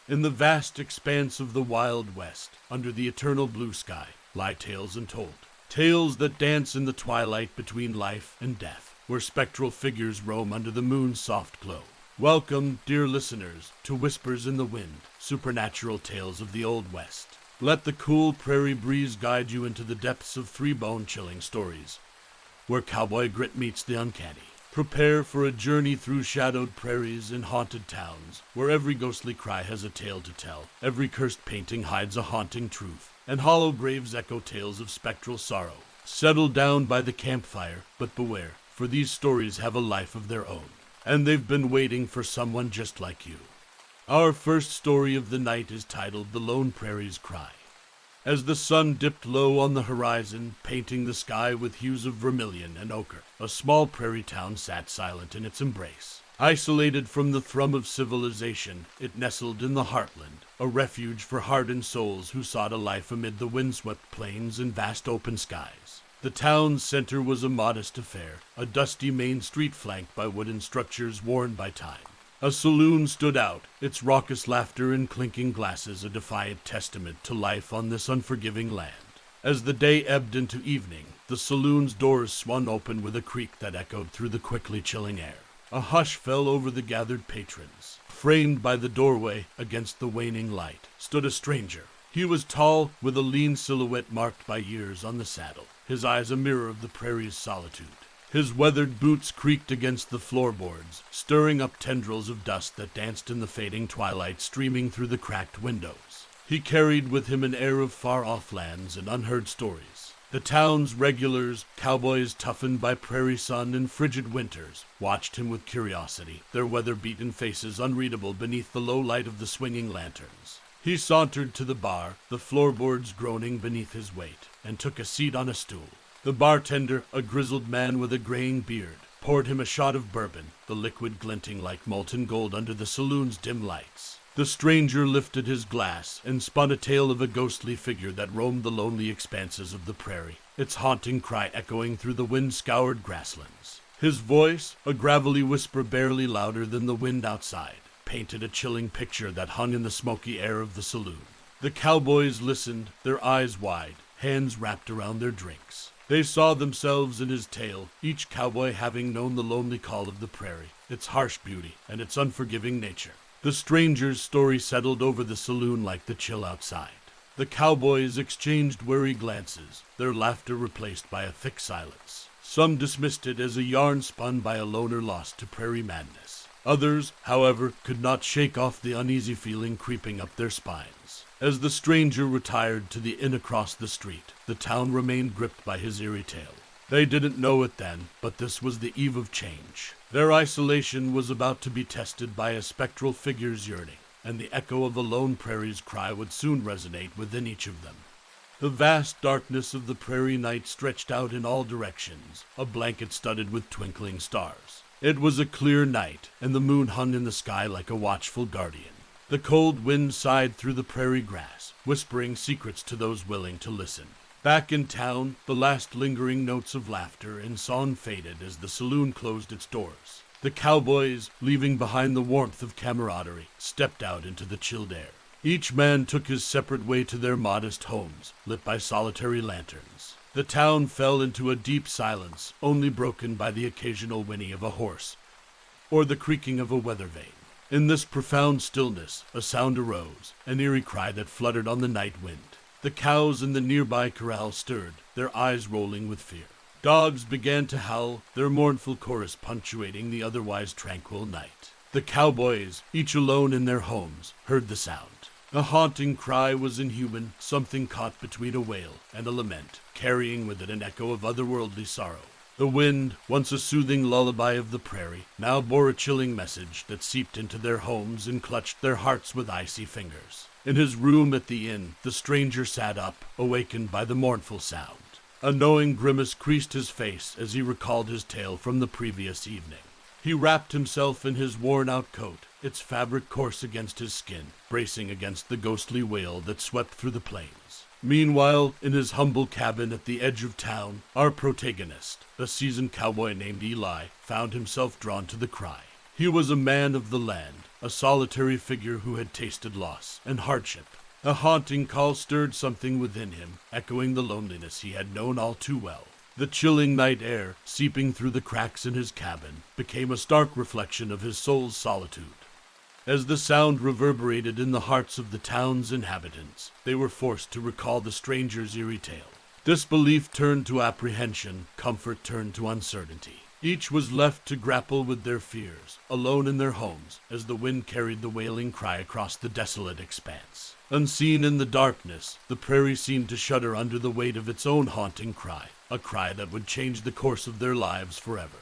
In the vast expanse of the Wild West, under the eternal blue sky, lie tales untold. Tales that dance in the twilight between life and death, where spectral figures roam under the moon's soft glow. Welcome, dear listeners, to Whispers in the Wind, supernatural tales of the Old West. Let the cool prairie breeze guide you into the depths of three bone-chilling stories, where cowboy grit meets the uncanny. Prepare for a journey through shadowed prairies and haunted towns, where every ghostly cry has a tale to tell, every cursed painting hides a haunting truth, and hollow graves echo tales of spectral sorrow. Settle down by the campfire, but beware, for these stories have a life of their own, and they've been waiting for someone just like you. Our first story of the night is titled The Lone Prairie's Cry. As the sun dipped low on the horizon, painting the sky with hues of vermilion and ochre, a small prairie town sat silent in its embrace. Isolated from the thrum of civilization, it nestled in the heartland, a refuge for hardened souls who sought a life amid the windswept plains and vast open skies. The town's center was a modest affair, a dusty main street flanked by wooden structures worn by time. A saloon stood out, its raucous laughter and clinking glasses a defiant testament to life on this unforgiving land. As the day ebbed into evening, the saloon's doors swung open with a creak that echoed through the quickly chilling air. A hush fell over the gathered patrons. Framed by the doorway, against the waning light, stood a stranger. He was tall, with a lean silhouette marked by years on the saddle, his eyes a mirror of the prairie's solitude. His weathered boots creaked against the floorboards, stirring up tendrils of dust that danced in the fading twilight streaming through the cracked windows. He carried with him an air of far-off lands and unheard stories. The town's regulars, cowboys toughened by prairie sun and frigid winters, watched him with curiosity, their weather-beaten faces unreadable beneath the low light of the swinging lanterns. He sauntered to the bar, the floorboards groaning beneath his weight, and took a seat on a stool. The bartender, a grizzled man with a graying beard, poured him a shot of bourbon, the liquid glinting like molten gold under the saloon's dim lights. The stranger lifted his glass and spun a tale of a ghostly figure that roamed the lonely expanses of the prairie, its haunting cry echoing through the wind-scoured grasslands. His voice, a gravelly whisper barely louder than the wind outside, painted a chilling picture that hung in the smoky air of the saloon. The cowboys listened, their eyes wide, hands wrapped around their drinks. They saw themselves in his tale, each cowboy having known the lonely call of the prairie, its harsh beauty, and its unforgiving nature. The stranger's story settled over the saloon like the chill outside. The cowboys exchanged wary glances, their laughter replaced by a thick silence. Some dismissed it as a yarn spun by a loner lost to prairie madness. Others, however, could not shake off the uneasy feeling creeping up their spines. As the stranger retired to the inn across the street, the town remained gripped by his eerie tale. They didn't know it then, but this was the eve of change. Their isolation was about to be tested by a spectral figure's yearning, and the echo of a lone prairie's cry would soon resonate within each of them. The vast darkness of the prairie night stretched out in all directions, a blanket studded with twinkling stars. It was a clear night, and the moon hung in the sky like a watchful guardian. The cold wind sighed through the prairie grass, whispering secrets to those willing to listen. Back in town, the last lingering notes of laughter and song faded as the saloon closed its doors. The cowboys, leaving behind the warmth of camaraderie, stepped out into the chilled air. Each man took his separate way to their modest homes, lit by solitary lanterns. The town fell into a deep silence, only broken by the occasional whinny of a horse or the creaking of a weather vane. In this profound stillness, a sound arose, an eerie cry that fluttered on the night wind. The cows in the nearby corral stirred, their eyes rolling with fear. Dogs began to howl, their mournful chorus punctuating the otherwise tranquil night. The cowboys, each alone in their homes, heard the sound. A haunting cry was inhuman, something caught between a wail and a lament, carrying with it an echo of otherworldly sorrow. The wind, once a soothing lullaby of the prairie, now bore a chilling message that seeped into their homes and clutched their hearts with icy fingers. In his room at the inn, the stranger sat up, awakened by the mournful sound. A knowing grimace creased his face as he recalled his tale from the previous evening. He wrapped himself in his worn-out coat, its fabric coarse against his skin, bracing against the ghostly wail that swept through the plains. Meanwhile, in his humble cabin at the edge of town, our protagonist, a seasoned cowboy named Eli, found himself drawn to the cry. He was a man of the land, a solitary figure who had tasted loss and hardship. A haunting call stirred something within him, echoing the loneliness he had known all too well. The chilling night air, seeping through the cracks in his cabin, became a stark reflection of his soul's solitude. As the sound reverberated in the hearts of the town's inhabitants, they were forced to recall the stranger's eerie tale. Disbelief turned to apprehension, comfort turned to uncertainty. Each was left to grapple with their fears, alone in their homes, as the wind carried the wailing cry across the desolate expanse. Unseen in the darkness, the prairie seemed to shudder under the weight of its own haunting cry, a cry that would change the course of their lives forever.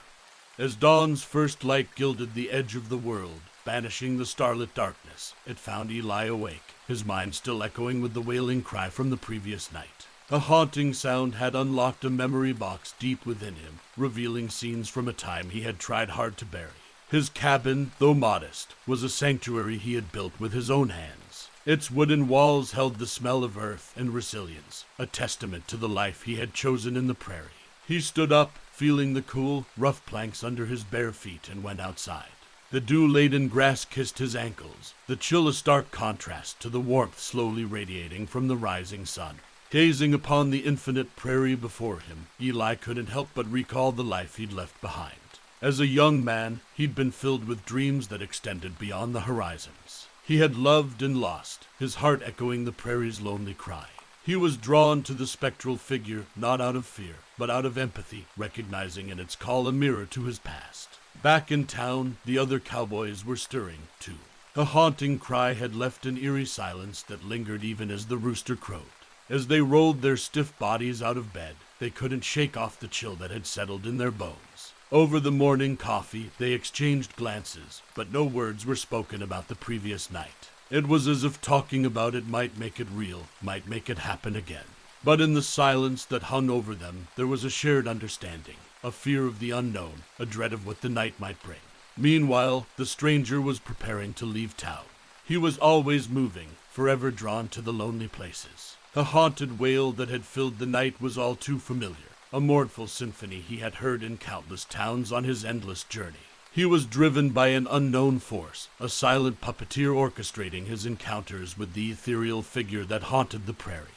As dawn's first light gilded the edge of the world, banishing the starlit darkness, it found Eli awake, his mind still echoing with the wailing cry from the previous night. A haunting sound had unlocked a memory box deep within him, revealing scenes from a time he had tried hard to bury. His cabin, though modest, was a sanctuary he had built with his own hands. Its wooden walls held the smell of earth and resilience, a testament to the life he had chosen in the prairie. He stood up, feeling the cool, rough planks under his bare feet, and went outside. The dew-laden grass kissed his ankles, the chill a stark contrast to the warmth slowly radiating from the rising sun. Gazing upon the infinite prairie before him, Eli couldn't help but recall the life he'd left behind. As a young man, he'd been filled with dreams that extended beyond the horizons. He had loved and lost, his heart echoing the prairie's lonely cry. He was drawn to the spectral figure not out of fear, but out of empathy, recognizing in its call a mirror to his past. Back in town, the other cowboys were stirring, too. A haunting cry had left an eerie silence that lingered even as the rooster crowed. As they rolled their stiff bodies out of bed, they couldn't shake off the chill that had settled in their bones. Over the morning coffee, they exchanged glances, but no words were spoken about the previous night. It was as if talking about it might make it real, might make it happen again. But in the silence that hung over them, there was a shared understanding, a fear of the unknown, a dread of what the night might bring. Meanwhile, the stranger was preparing to leave town. He was always moving, forever drawn to the lonely places. A haunted wail that had filled the night was all too familiar, a mournful symphony he had heard in countless towns on his endless journey. He was driven by an unknown force, a silent puppeteer orchestrating his encounters with the ethereal figure that haunted the prairie.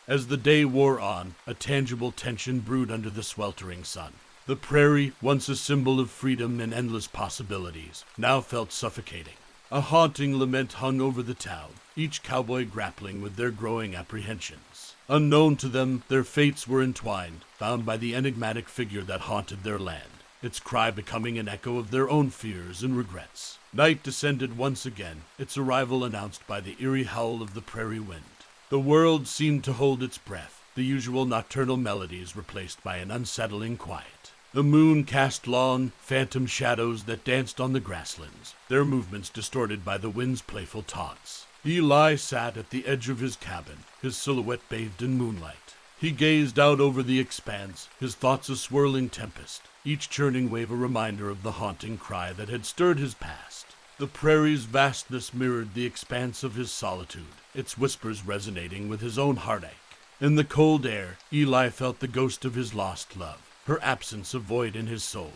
As the day wore on, a tangible tension brewed under the sweltering sun. The prairie, once a symbol of freedom and endless possibilities, now felt suffocating. A haunting lament hung over the town, each cowboy grappling with their growing apprehensions. Unknown to them, their fates were entwined, bound by the enigmatic figure that haunted their land, its cry becoming an echo of their own fears and regrets. Night descended once again, its arrival announced by the eerie howl of the prairie wind. The world seemed to hold its breath, the usual nocturnal melodies replaced by an unsettling quiet. The moon cast long, phantom shadows that danced on the grasslands, their movements distorted by the wind's playful taunts. Eli sat at the edge of his cabin, his silhouette bathed in moonlight. He gazed out over the expanse, his thoughts a swirling tempest, each churning wave a reminder of the haunting cry that had stirred his past. The prairie's vastness mirrored the expanse of his solitude, its whispers resonating with his own heartache. In the cold air, Eli felt the ghost of his lost love, her absence a void in his soul.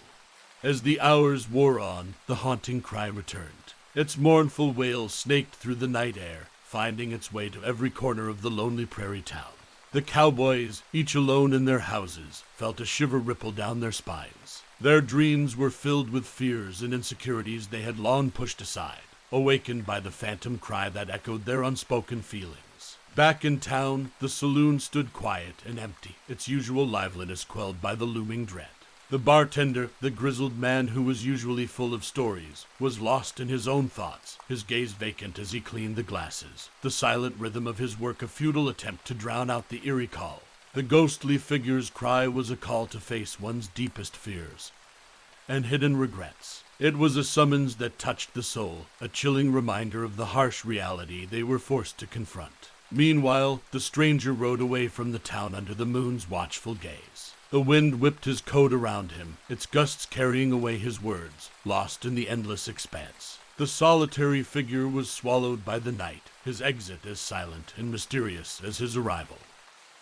As the hours wore on, the haunting cry returned. Its mournful wail snaked through the night air, finding its way to every corner of the lonely prairie town. The cowboys, each alone in their houses, felt a shiver ripple down their spines. Their dreams were filled with fears and insecurities they had long pushed aside, awakened by the phantom cry that echoed their unspoken feelings. Back in town, the saloon stood quiet and empty, its usual liveliness quelled by the looming dread. The bartender, the grizzled man who was usually full of stories, was lost in his own thoughts, his gaze vacant as he cleaned the glasses, the silent rhythm of his work a futile attempt to drown out the eerie call. The ghostly figure's cry was a call to face one's deepest fears and hidden regrets. It was a summons that touched the soul, a chilling reminder of the harsh reality they were forced to confront. Meanwhile, the stranger rode away from the town under the moon's watchful gaze. The wind whipped his coat around him, its gusts carrying away his words, lost in the endless expanse. The solitary figure was swallowed by the night, his exit as silent and mysterious as his arrival.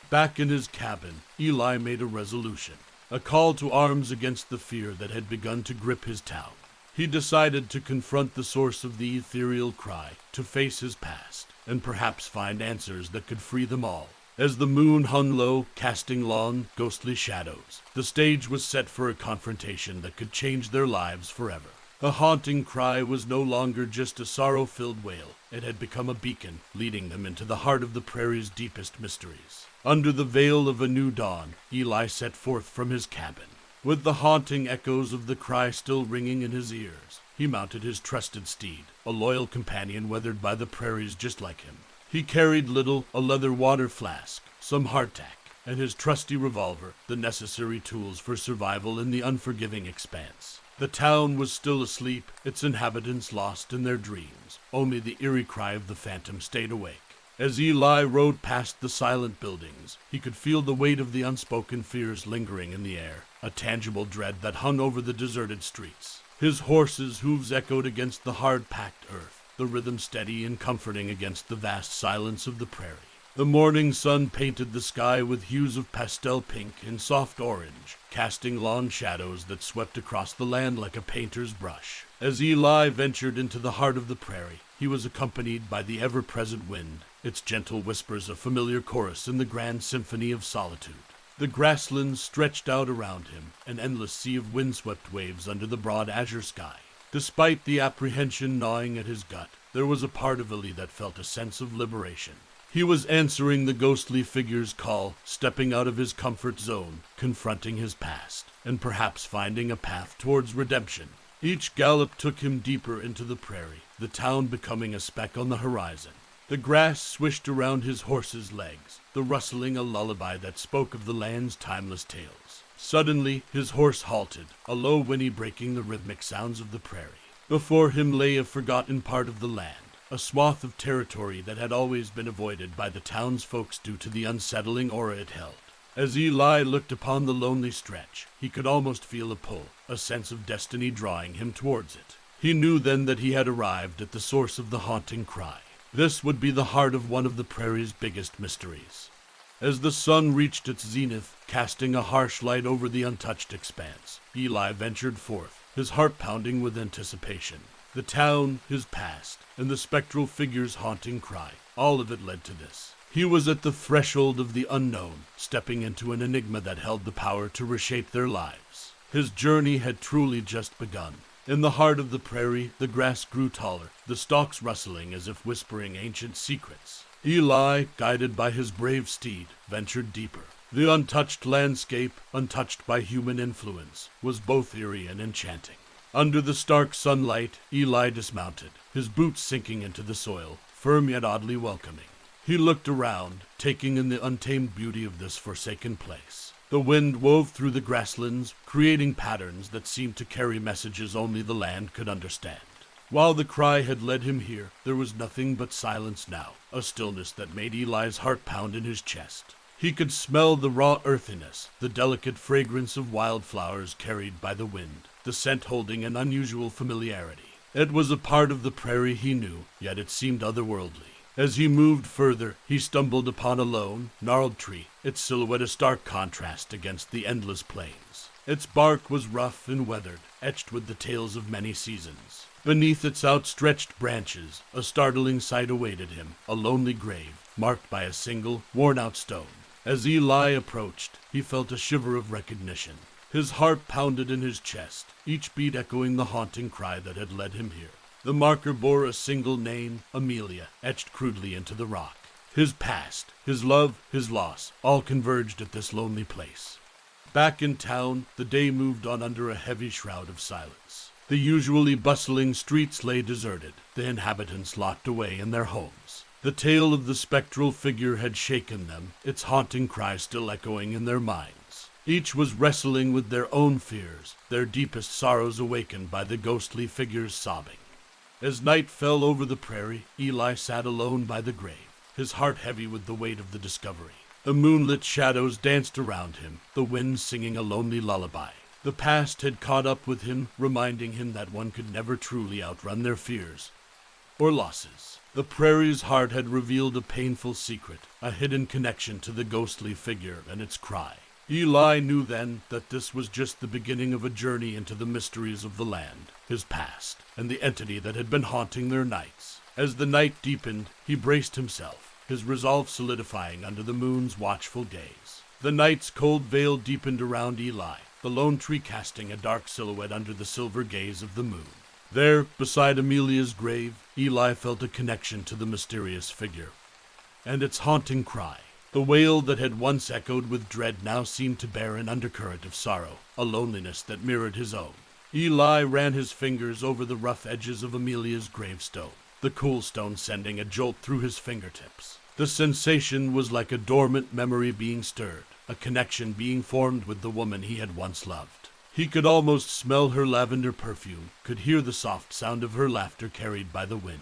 Back in his cabin, Eli made a resolution, a call to arms against the fear that had begun to grip his town. He decided to confront the source of the ethereal cry, to face his past, and perhaps find answers that could free them all. As the moon hung low, casting long, ghostly shadows, the stage was set for a confrontation that could change their lives forever. The haunting cry was no longer just a sorrow-filled wail. It had become a beacon, leading them into the heart of the prairie's deepest mysteries. Under the veil of a new dawn, Eli set forth from his cabin. With the haunting echoes of the cry still ringing in his ears, he mounted his trusted steed, a loyal companion weathered by the prairies just like him. He carried little, a leather water flask, some hardtack, and his trusty revolver, the necessary tools for survival in the unforgiving expanse. The town was still asleep, its inhabitants lost in their dreams. Only the eerie cry of the phantom stayed awake. As Eli rode past the silent buildings, he could feel the weight of the unspoken fears lingering in the air, a tangible dread that hung over the deserted streets. His horse's hooves echoed against the hard-packed earth, the rhythm steady and comforting against the vast silence of the prairie. The morning sun painted the sky with hues of pastel pink and soft orange, casting long shadows that swept across the land like a painter's brush. As Eli ventured into the heart of the prairie, he was accompanied by the ever-present wind, its gentle whispers a familiar chorus in the grand symphony of solitude. The grasslands stretched out around him, an endless sea of windswept waves under the broad azure sky. Despite the apprehension gnawing at his gut, there was a part of Eli that felt a sense of liberation. He was answering the ghostly figure's call, stepping out of his comfort zone, confronting his past, and perhaps finding a path towards redemption. Each gallop took him deeper into the prairie, the town becoming a speck on the horizon. The grass swished around his horse's legs, the rustling a lullaby that spoke of the land's timeless tales. Suddenly, his horse halted, a low whinny breaking the rhythmic sounds of the prairie. Before him lay a forgotten part of the land, a swath of territory that had always been avoided by the townsfolk due to the unsettling aura it held. As Eli looked upon the lonely stretch, he could almost feel a pull, a sense of destiny drawing him towards it. He knew then that he had arrived at the source of the haunting cry. This would be the heart of one of the prairie's biggest mysteries. As the sun reached its zenith, casting a harsh light over the untouched expanse, Eli ventured forth, his heart pounding with anticipation. The town, his past, and the spectral figure's haunting cry, all of it led to this. He was at the threshold of the unknown, stepping into an enigma that held the power to reshape their lives. His journey had truly just begun. In the heart of the prairie, the grass grew taller, the stalks rustling as if whispering ancient secrets. Eli, guided by his brave steed, ventured deeper. The untouched landscape, untouched by human influence, was both eerie and enchanting. Under the stark sunlight, Eli dismounted, his boots sinking into the soil, firm yet oddly welcoming. He looked around, taking in the untamed beauty of this forsaken place. The wind wove through the grasslands, creating patterns that seemed to carry messages only the land could understand. While the cry had led him here, there was nothing but silence now, a stillness that made Eli's heart pound in his chest. He could smell the raw earthiness, the delicate fragrance of wildflowers carried by the wind, the scent holding an unusual familiarity. It was a part of the prairie he knew, yet it seemed otherworldly. As he moved further, he stumbled upon a lone, gnarled tree, its silhouette a stark contrast against the endless plains. Its bark was rough and weathered, etched with the tales of many seasons. Beneath its outstretched branches, a startling sight awaited him, a lonely grave, marked by a single, worn-out stone. As Eli approached, he felt a shiver of recognition. His heart pounded in his chest, each beat echoing the haunting cry that had led him here. The marker bore a single name, Amelia, etched crudely into the rock. His past, his love, his loss, all converged at this lonely place. Back in town, the day moved on under a heavy shroud of silence. The usually bustling streets lay deserted, the inhabitants locked away in their homes. The tale of the spectral figure had shaken them, its haunting cry still echoing in their minds. Each was wrestling with their own fears, their deepest sorrows awakened by the ghostly figure's sobbing. As night fell over the prairie, Eli sat alone by the grave, his heart heavy with the weight of the discovery. The moonlit shadows danced around him, the wind singing a lonely lullaby. The past had caught up with him, reminding him that one could never truly outrun their fears or losses. The prairie's heart had revealed a painful secret, a hidden connection to the ghostly figure and its cry. Eli knew then that this was just the beginning of a journey into the mysteries of the land, his past, and the entity that had been haunting their nights. As the night deepened, he braced himself, his resolve solidifying under the moon's watchful gaze. The night's cold veil deepened around Eli, the lone tree casting a dark silhouette under the silver gaze of the moon. There, beside Amelia's grave, Eli felt a connection to the mysterious figure, and its haunting cry. The wail that had once echoed with dread now seemed to bear an undercurrent of sorrow, a loneliness that mirrored his own. Eli ran his fingers over the rough edges of Amelia's gravestone, the cool stone sending a jolt through his fingertips. The sensation was like a dormant memory being stirred, a connection being formed with the woman he had once loved. He could almost smell her lavender perfume, could hear the soft sound of her laughter carried by the wind.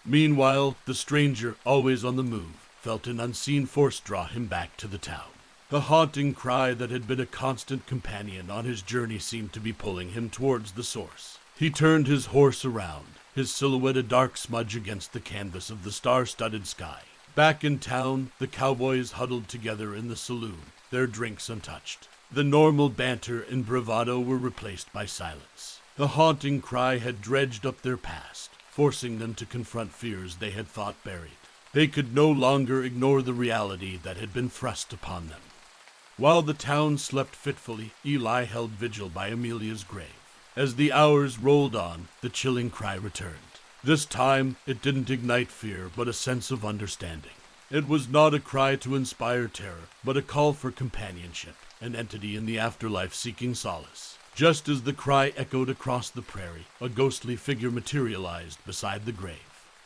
Meanwhile, the stranger, always on the move, felt an unseen force draw him back to the town. The haunting cry that had been a constant companion on his journey seemed to be pulling him towards the source. He turned his horse around, his silhouette a dark smudge against the canvas of the star-studded sky. Back in town, the cowboys huddled together in the saloon, their drinks untouched. The normal banter and bravado were replaced by silence. The haunting cry had dredged up their past, forcing them to confront fears they had thought buried. They could no longer ignore the reality that had been thrust upon them. While the town slept fitfully, Eli held vigil by Amelia's grave. As the hours rolled on, the chilling cry returned. This time, it didn't ignite fear, but a sense of understanding. It was not a cry to inspire terror, but a call for companionship, an entity in the afterlife seeking solace. Just as the cry echoed across the prairie, a ghostly figure materialized beside the grave.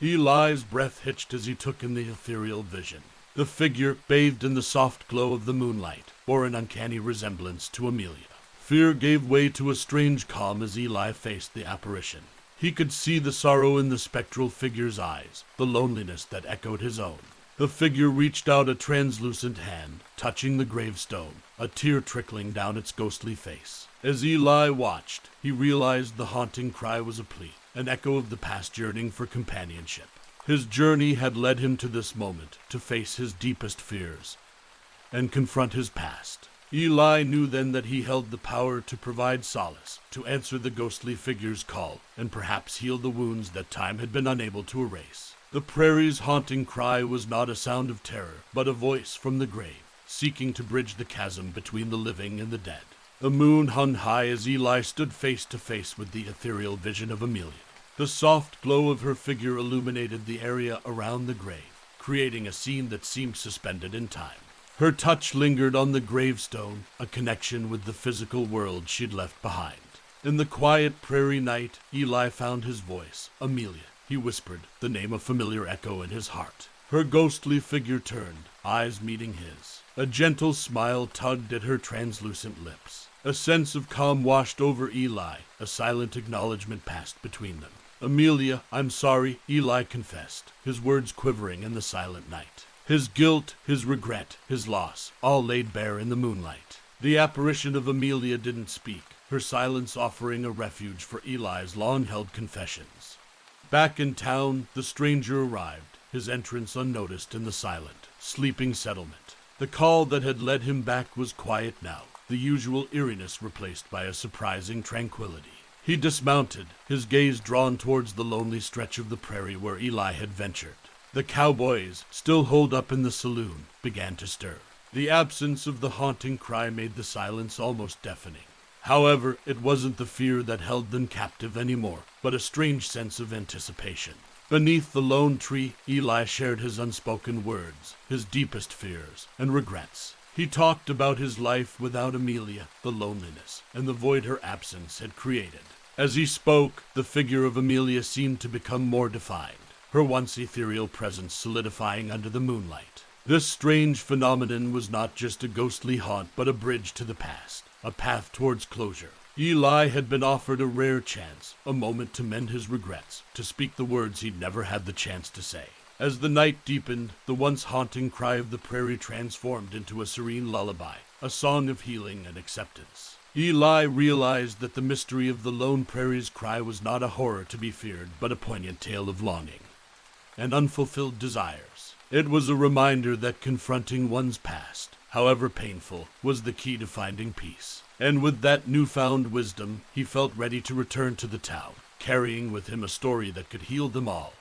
Eli's breath hitched as he took in the ethereal vision. The figure, bathed in the soft glow of the moonlight, bore an uncanny resemblance to Amelia. Fear gave way to a strange calm as Eli faced the apparition. He could see the sorrow in the spectral figure's eyes, the loneliness that echoed his own. The figure reached out a translucent hand, touching the gravestone, a tear trickling down its ghostly face. As Eli watched, he realized the haunting cry was a plea, an echo of the past yearning for companionship. His journey had led him to this moment, to face his deepest fears and confront his past. Eli knew then that he held the power to provide solace, to answer the ghostly figure's call, and perhaps heal the wounds that time had been unable to erase. The prairie's haunting cry was not a sound of terror, but a voice from the grave, seeking to bridge the chasm between the living and the dead. The moon hung high as Eli stood face to face with the ethereal vision of Amelia. The soft glow of her figure illuminated the area around the grave, creating a scene that seemed suspended in time. Her touch lingered on the gravestone, a connection with the physical world she'd left behind. In the quiet prairie night, Eli found his voice. Amelia, he whispered, the name a familiar echo in his heart. Her ghostly figure turned, eyes meeting his. A gentle smile tugged at her translucent lips. A sense of calm washed over Eli. A silent acknowledgement passed between them. Amelia, I'm sorry, Eli confessed, his words quivering in the silent night. His guilt, his regret, his loss, all laid bare in the moonlight. The apparition of Amelia didn't speak, her silence offering a refuge for Eli's long-held confessions. Back in town, the stranger arrived, his entrance unnoticed in the silent, sleeping settlement. The call that had led him back was quiet now, the usual eeriness replaced by a surprising tranquility. He dismounted, his gaze drawn towards the lonely stretch of the prairie where Eli had ventured. The cowboys, still holed up in the saloon, began to stir. The absence of the haunting cry made the silence almost deafening. However, it wasn't the fear that held them captive anymore, but a strange sense of anticipation. Beneath the lone tree, Eli shared his unspoken words, his deepest fears and regrets. He talked about his life without Amelia, the loneliness, and the void her absence had created. As he spoke, the figure of Amelia seemed to become more defined, her once ethereal presence solidifying under the moonlight. This strange phenomenon was not just a ghostly haunt, but a bridge to the past, a path towards closure. Eli had been offered a rare chance, a moment to mend his regrets, to speak the words he'd never had the chance to say. As the night deepened, the once haunting cry of the prairie transformed into a serene lullaby, a song of healing and acceptance. Eli realized that the mystery of the lone prairie's cry was not a horror to be feared, but a poignant tale of longing and unfulfilled desires. It was a reminder that confronting one's past, however painful, was the key to finding peace. And with that newfound wisdom, he felt ready to return to the town, carrying with him a story that could heal them all.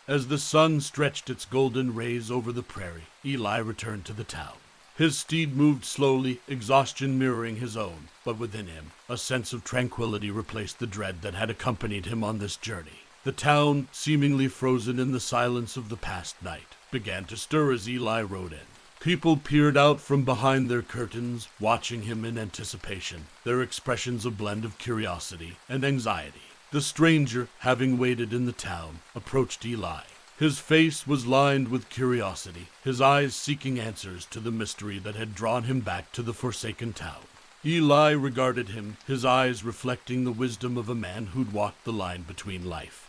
As the sun stretched its golden rays over the prairie, Eli returned to the town. His steed moved slowly, exhaustion mirroring his own, but within him, a sense of tranquility replaced the dread that had accompanied him on this journey. The town, seemingly frozen in the silence of the past night, began to stir as Eli rode in. People peered out from behind their curtains, watching him in anticipation, their expressions a blend of curiosity and anxiety. The stranger, having waited in the town, approached Eli. His face was lined with curiosity, his eyes seeking answers to the mystery that had drawn him back to the forsaken town. Eli regarded him, his eyes reflecting the wisdom of a man who'd walked the line between life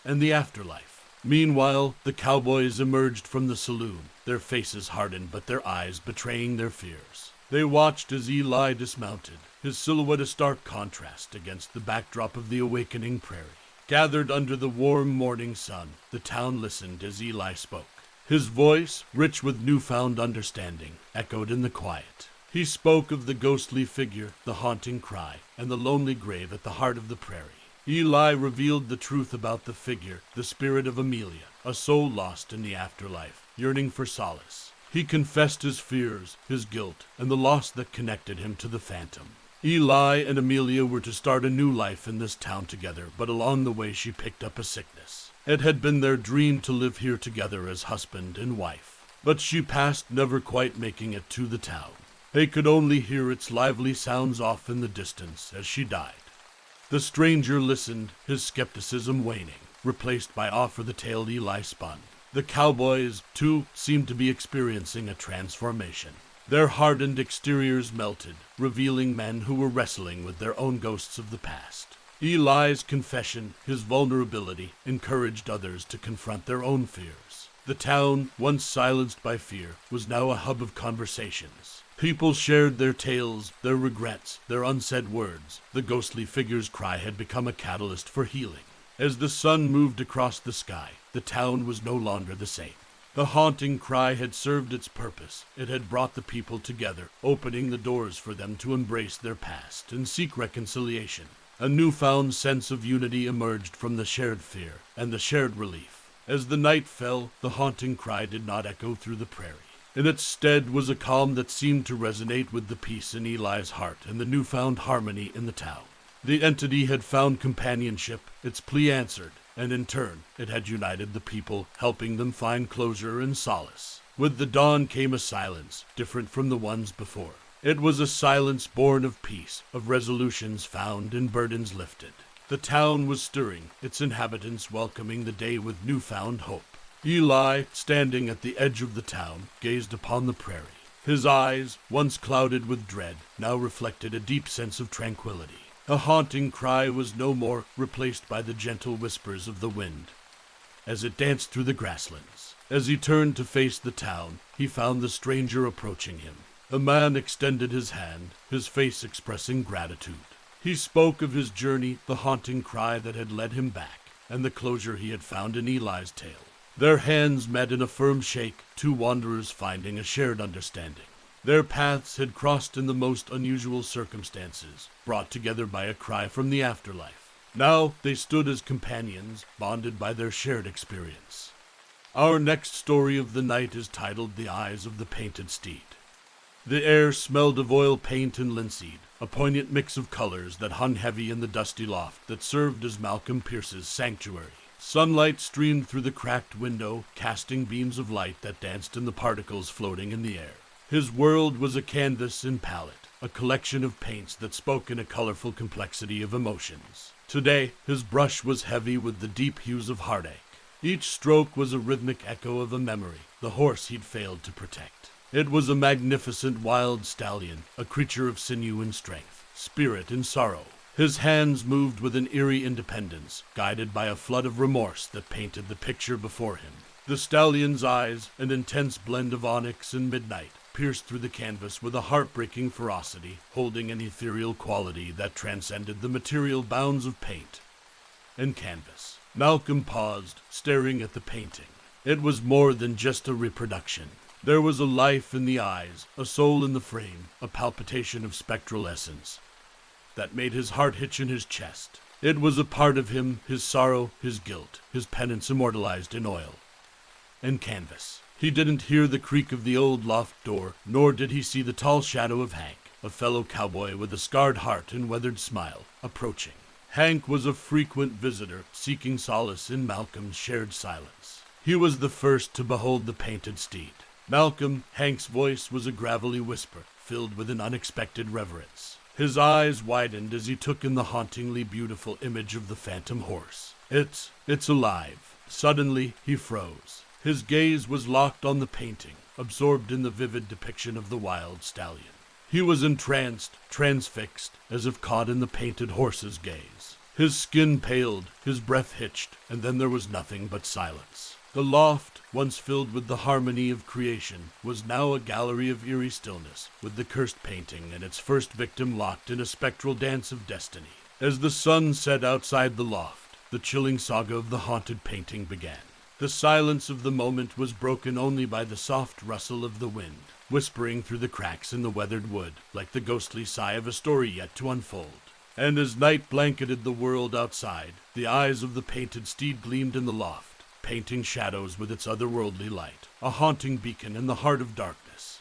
and the afterlife. Meanwhile, the cowboys emerged from the saloon, their faces hardened but their eyes betraying their fears. They watched as Eli dismounted, his silhouette a stark contrast against the backdrop of the awakening prairie. Gathered under the warm morning sun, the town listened as Eli spoke. His voice, rich with newfound understanding, echoed in the quiet. He spoke of the ghostly figure, the haunting cry, and the lonely grave at the heart of the prairie. Eli revealed the truth about the figure, the spirit of Amelia, a soul lost in the afterlife, yearning for solace. He confessed his fears, his guilt, and the loss that connected him to the phantom. Eli and Amelia were to start a new life in this town together, but along the way she picked up a sickness. It had been their dream to live here together as husband and wife, but she passed, never quite making it to the town. They could only hear its lively sounds off in the distance as she died. The stranger listened, his skepticism waning, replaced by awe for the tale Eli spun. The cowboys, too, seemed to be experiencing a transformation. Their hardened exteriors melted, revealing men who were wrestling with their own ghosts of the past. Eli's confession, his vulnerability, encouraged others to confront their own fears. The town, once silenced by fear, was now a hub of conversations. People shared their tales, their regrets, their unsaid words. The ghostly figure's cry had become a catalyst for healing. As the sun moved across the sky, the town was no longer the same. The haunting cry had served its purpose. It had brought the people together, opening the doors for them to embrace their past and seek reconciliation. A newfound sense of unity emerged from the shared fear and the shared relief. As the night fell, the haunting cry did not echo through the prairie. In its stead was a calm that seemed to resonate with the peace in Eli's heart and the newfound harmony in the town. The entity had found companionship, its plea answered, and in turn, it had united the people, helping them find closure and solace. With the dawn came a silence, different from the ones before. It was a silence born of peace, of resolutions found and burdens lifted. The town was stirring, its inhabitants welcoming the day with newfound hope. Eli, standing at the edge of the town, gazed upon the prairie. His eyes, once clouded with dread, now reflected a deep sense of tranquility. A haunting cry was no more, replaced by the gentle whispers of the wind as it danced through the grasslands. As he turned to face the town, he found the stranger approaching him. The man extended his hand, his face expressing gratitude. He spoke of his journey, the haunting cry that had led him back, and the closure he had found in Eli's tale. Their hands met in a firm shake, two wanderers finding a shared understanding. Their paths had crossed in the most unusual circumstances, brought together by a cry from the afterlife. Now they stood as companions, bonded by their shared experience. Our next story of the night is titled The Eyes of the Painted Steed. The air smelled of oil paint and linseed, a poignant mix of colors that hung heavy in the dusty loft that served as Malcolm Pierce's sanctuary. Sunlight streamed through the cracked window, casting beams of light that danced in the particles floating in the air. His world was a canvas and palette, a collection of paints that spoke in a colorful complexity of emotions. Today, his brush was heavy with the deep hues of heartache. Each stroke was a rhythmic echo of a memory, the horse he'd failed to protect. It was a magnificent wild stallion, a creature of sinew and strength, spirit and sorrow. His hands moved with an eerie independence, guided by a flood of remorse that painted the picture before him. The stallion's eyes, an intense blend of onyx and midnight, pierced through the canvas with a heartbreaking ferocity, holding an ethereal quality that transcended the material bounds of paint and canvas. Malcolm paused, staring at the painting. It was more than just a reproduction. There was a life in the eyes, a soul in the frame, a palpitation of spectral essence that made his heart hitch in his chest. It was a part of him, his sorrow, his guilt, his penance immortalized in oil and canvas. He didn't hear the creak of the old loft door, nor did he see the tall shadow of Hank, a fellow cowboy with a scarred heart and weathered smile, approaching. Hank was a frequent visitor, seeking solace in Malcolm's shared silence. He was the first to behold the painted steed. Malcolm, Hank's voice was a gravelly whisper, filled with an unexpected reverence. His eyes widened as he took in the hauntingly beautiful image of the phantom horse. It's alive. Suddenly, he froze. His gaze was locked on the painting, absorbed in the vivid depiction of the wild stallion. He was entranced, transfixed, as if caught in the painted horse's gaze. His skin paled, his breath hitched, and then there was nothing but silence. The loft, once filled with the harmony of creation, was now a gallery of eerie stillness, with the cursed painting and its first victim locked in a spectral dance of destiny. As the sun set outside the loft, the chilling saga of the haunted painting began. The silence of the moment was broken only by the soft rustle of the wind, whispering through the cracks in the weathered wood, like the ghostly sigh of a story yet to unfold. And as night blanketed the world outside, the eyes of the painted steed gleamed in the loft, painting shadows with its otherworldly light, a haunting beacon in the heart of darkness.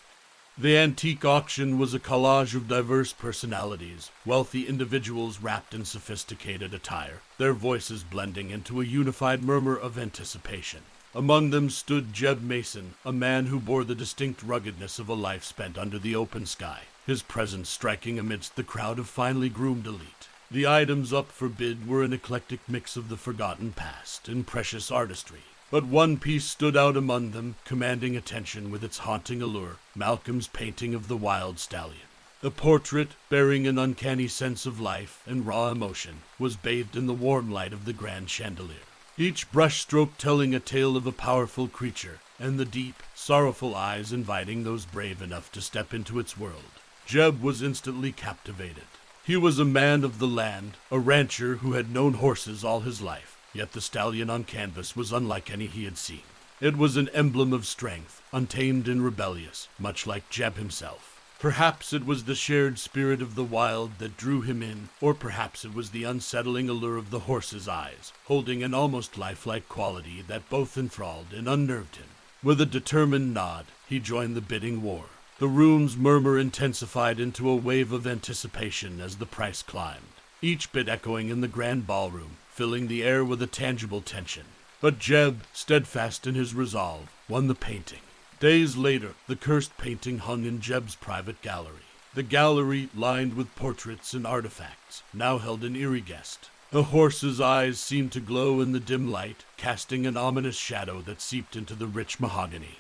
The antique auction was a collage of diverse personalities, wealthy individuals wrapped in sophisticated attire, their voices blending into a unified murmur of anticipation. Among them stood Jeb Mason, a man who bore the distinct ruggedness of a life spent under the open sky, his presence striking amidst the crowd of finely groomed elite. The items up for bid were an eclectic mix of the forgotten past and precious artistry. But one piece stood out among them, commanding attention with its haunting allure, Malcolm's painting of the wild stallion. The portrait, bearing an uncanny sense of life and raw emotion, was bathed in the warm light of the grand chandelier. Each brushstroke telling a tale of a powerful creature, and the deep, sorrowful eyes inviting those brave enough to step into its world. Jeb was instantly captivated. He was a man of the land, a rancher who had known horses all his life, yet the stallion on canvas was unlike any he had seen. It was an emblem of strength, untamed and rebellious, much like Jeb himself. Perhaps it was the shared spirit of the wild that drew him in, or perhaps it was the unsettling allure of the horse's eyes, holding an almost lifelike quality that both enthralled and unnerved him. With a determined nod, he joined the bidding war. The room's murmur intensified into a wave of anticipation as the price climbed, each bid echoing in the grand ballroom, filling the air with a tangible tension. But Jeb, steadfast in his resolve, won the painting. Days later, the cursed painting hung in Jeb's private gallery. The gallery, lined with portraits and artifacts, now held an eerie guest. The horse's eyes seemed to glow in the dim light, casting an ominous shadow that seeped into the rich mahogany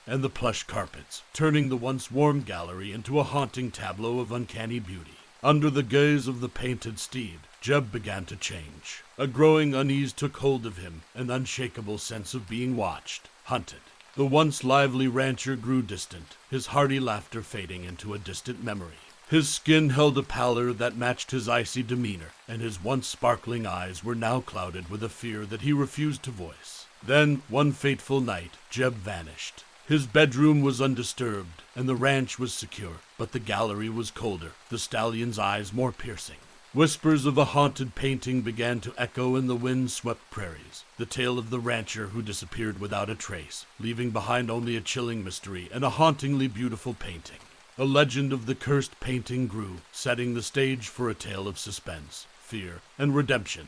and the plush carpets, turning the once warm gallery into a haunting tableau of uncanny beauty. Under the gaze of the painted steed, Jeb began to change. A growing unease took hold of him, an unshakable sense of being watched, hunted. The once lively rancher grew distant, his hearty laughter fading into a distant memory. His skin held a pallor that matched his icy demeanor, and his once sparkling eyes were now clouded with a fear that he refused to voice. Then, one fateful night, Jeb vanished. His bedroom was undisturbed, and the ranch was secure, but the gallery was colder, the stallion's eyes more piercing. Whispers of a haunted painting began to echo in the wind-swept prairies, the tale of the rancher who disappeared without a trace, leaving behind only a chilling mystery and a hauntingly beautiful painting. The legend of the cursed painting grew, setting the stage for a tale of suspense, fear, and redemption.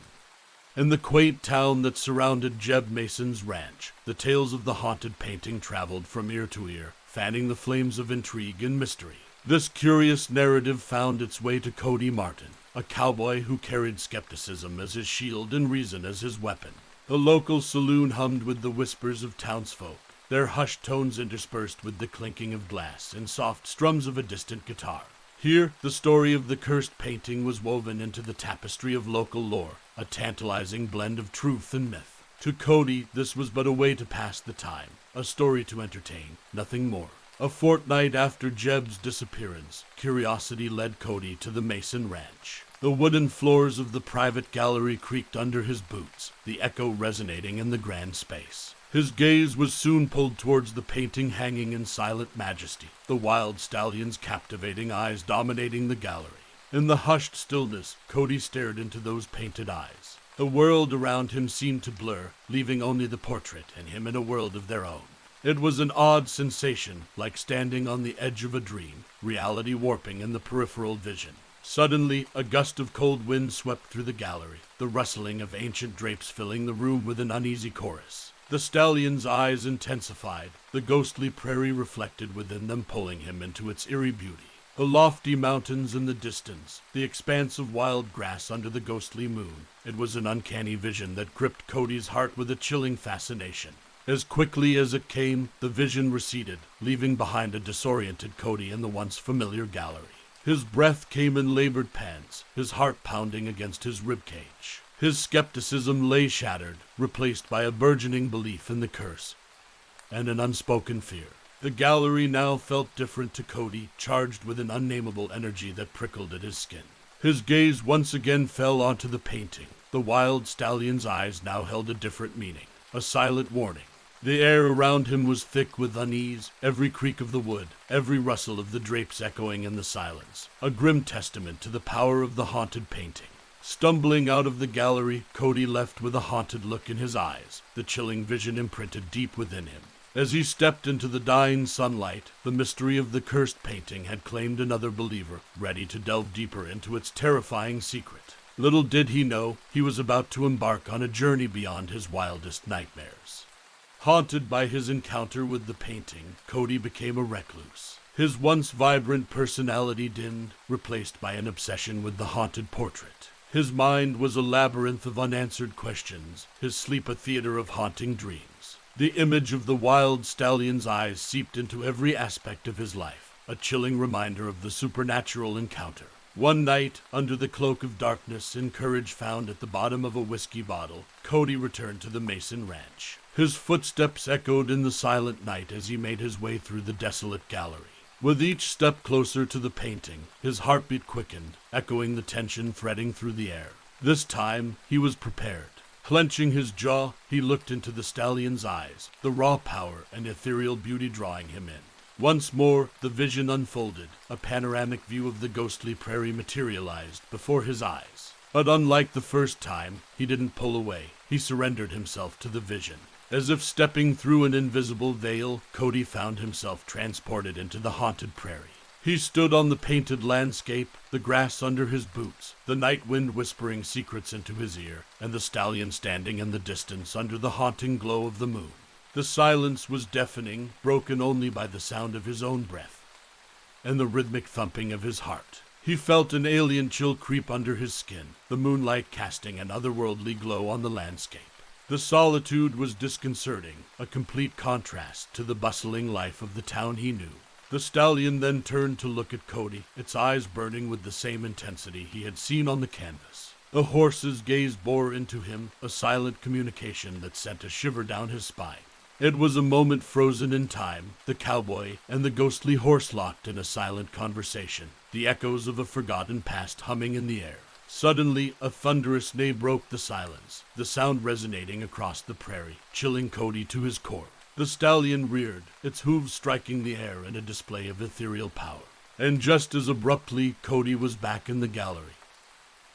In the quaint town that surrounded Jeb Mason's ranch, the tales of the haunted painting traveled from ear to ear, fanning the flames of intrigue and mystery. This curious narrative found its way to Cody Martin, a cowboy who carried skepticism as his shield and reason as his weapon. The local saloon hummed with the whispers of townsfolk, their hushed tones interspersed with the clinking of glass and soft strums of a distant guitar. Here, the story of the cursed painting was woven into the tapestry of local lore, a tantalizing blend of truth and myth. To Cody, this was but a way to pass the time, a story to entertain, nothing more. A fortnight after Jeb's disappearance, curiosity led Cody to the Mason Ranch. The wooden floors of the private gallery creaked under his boots, the echo resonating in the grand space. His gaze was soon pulled towards the painting hanging in silent majesty, the wild stallion's captivating eyes dominating the gallery. In the hushed stillness, Cody stared into those painted eyes. The world around him seemed to blur, leaving only the portrait and him in a world of their own. It was an odd sensation, like standing on the edge of a dream, reality warping in the peripheral vision. Suddenly, a gust of cold wind swept through the gallery, the rustling of ancient drapes filling the room with an uneasy chorus. The stallion's eyes intensified, the ghostly prairie reflected within them, pulling him into its eerie beauty. The lofty mountains in the distance, the expanse of wild grass under the ghostly moon. It was an uncanny vision that gripped Cody's heart with a chilling fascination. As quickly as it came, the vision receded, leaving behind a disoriented Cody in the once familiar gallery. His breath came in labored pants, his heart pounding against his ribcage. His skepticism lay shattered, replaced by a burgeoning belief in the curse and an unspoken fear. The gallery now felt different to Cody, charged with an unnameable energy that prickled at his skin. His gaze once again fell onto the painting. The wild stallion's eyes now held a different meaning, a silent warning. The air around him was thick with unease, every creak of the wood, every rustle of the drapes echoing in the silence, a grim testament to the power of the haunted painting. Stumbling out of the gallery, Cody left with a haunted look in his eyes, the chilling vision imprinted deep within him. As he stepped into the dying sunlight, the mystery of the cursed painting had claimed another believer, ready to delve deeper into its terrifying secret. Little did he know, he was about to embark on a journey beyond his wildest nightmares. Haunted by his encounter with the painting, Cody became a recluse. His once vibrant personality dimmed, replaced by an obsession with the haunted portrait. His mind was a labyrinth of unanswered questions, his sleep a theater of haunting dreams. The image of the wild stallion's eyes seeped into every aspect of his life, a chilling reminder of the supernatural encounter. One night, under the cloak of darkness and courage found at the bottom of a whiskey bottle, Cody returned to the Mason Ranch. His footsteps echoed in the silent night as he made his way through the desolate gallery. With each step closer to the painting, his heartbeat quickened, echoing the tension threading through the air. This time, he was prepared. Clenching his jaw, he looked into the stallion's eyes, the raw power and ethereal beauty drawing him in. Once more, the vision unfolded, a panoramic view of the ghostly prairie materialized before his eyes. But unlike the first time, he didn't pull away. He surrendered himself to the vision. As if stepping through an invisible veil, Cody found himself transported into the haunted prairie. He stood on the painted landscape, the grass under his boots, the night wind whispering secrets into his ear, and the stallion standing in the distance under the haunting glow of the moon. The silence was deafening, broken only by the sound of his own breath and the rhythmic thumping of his heart. He felt an alien chill creep under his skin, the moonlight casting an otherworldly glow on the landscape. The solitude was disconcerting, a complete contrast to the bustling life of the town he knew. The stallion then turned to look at Cody, its eyes burning with the same intensity he had seen on the canvas. The horse's gaze bore into him, a silent communication that sent a shiver down his spine. It was a moment frozen in time, the cowboy and the ghostly horse locked in a silent conversation, the echoes of a forgotten past humming in the air. Suddenly, a thunderous neigh broke the silence, the sound resonating across the prairie, chilling Cody to his core. The stallion reared, its hooves striking the air in a display of ethereal power. And just as abruptly, Cody was back in the gallery,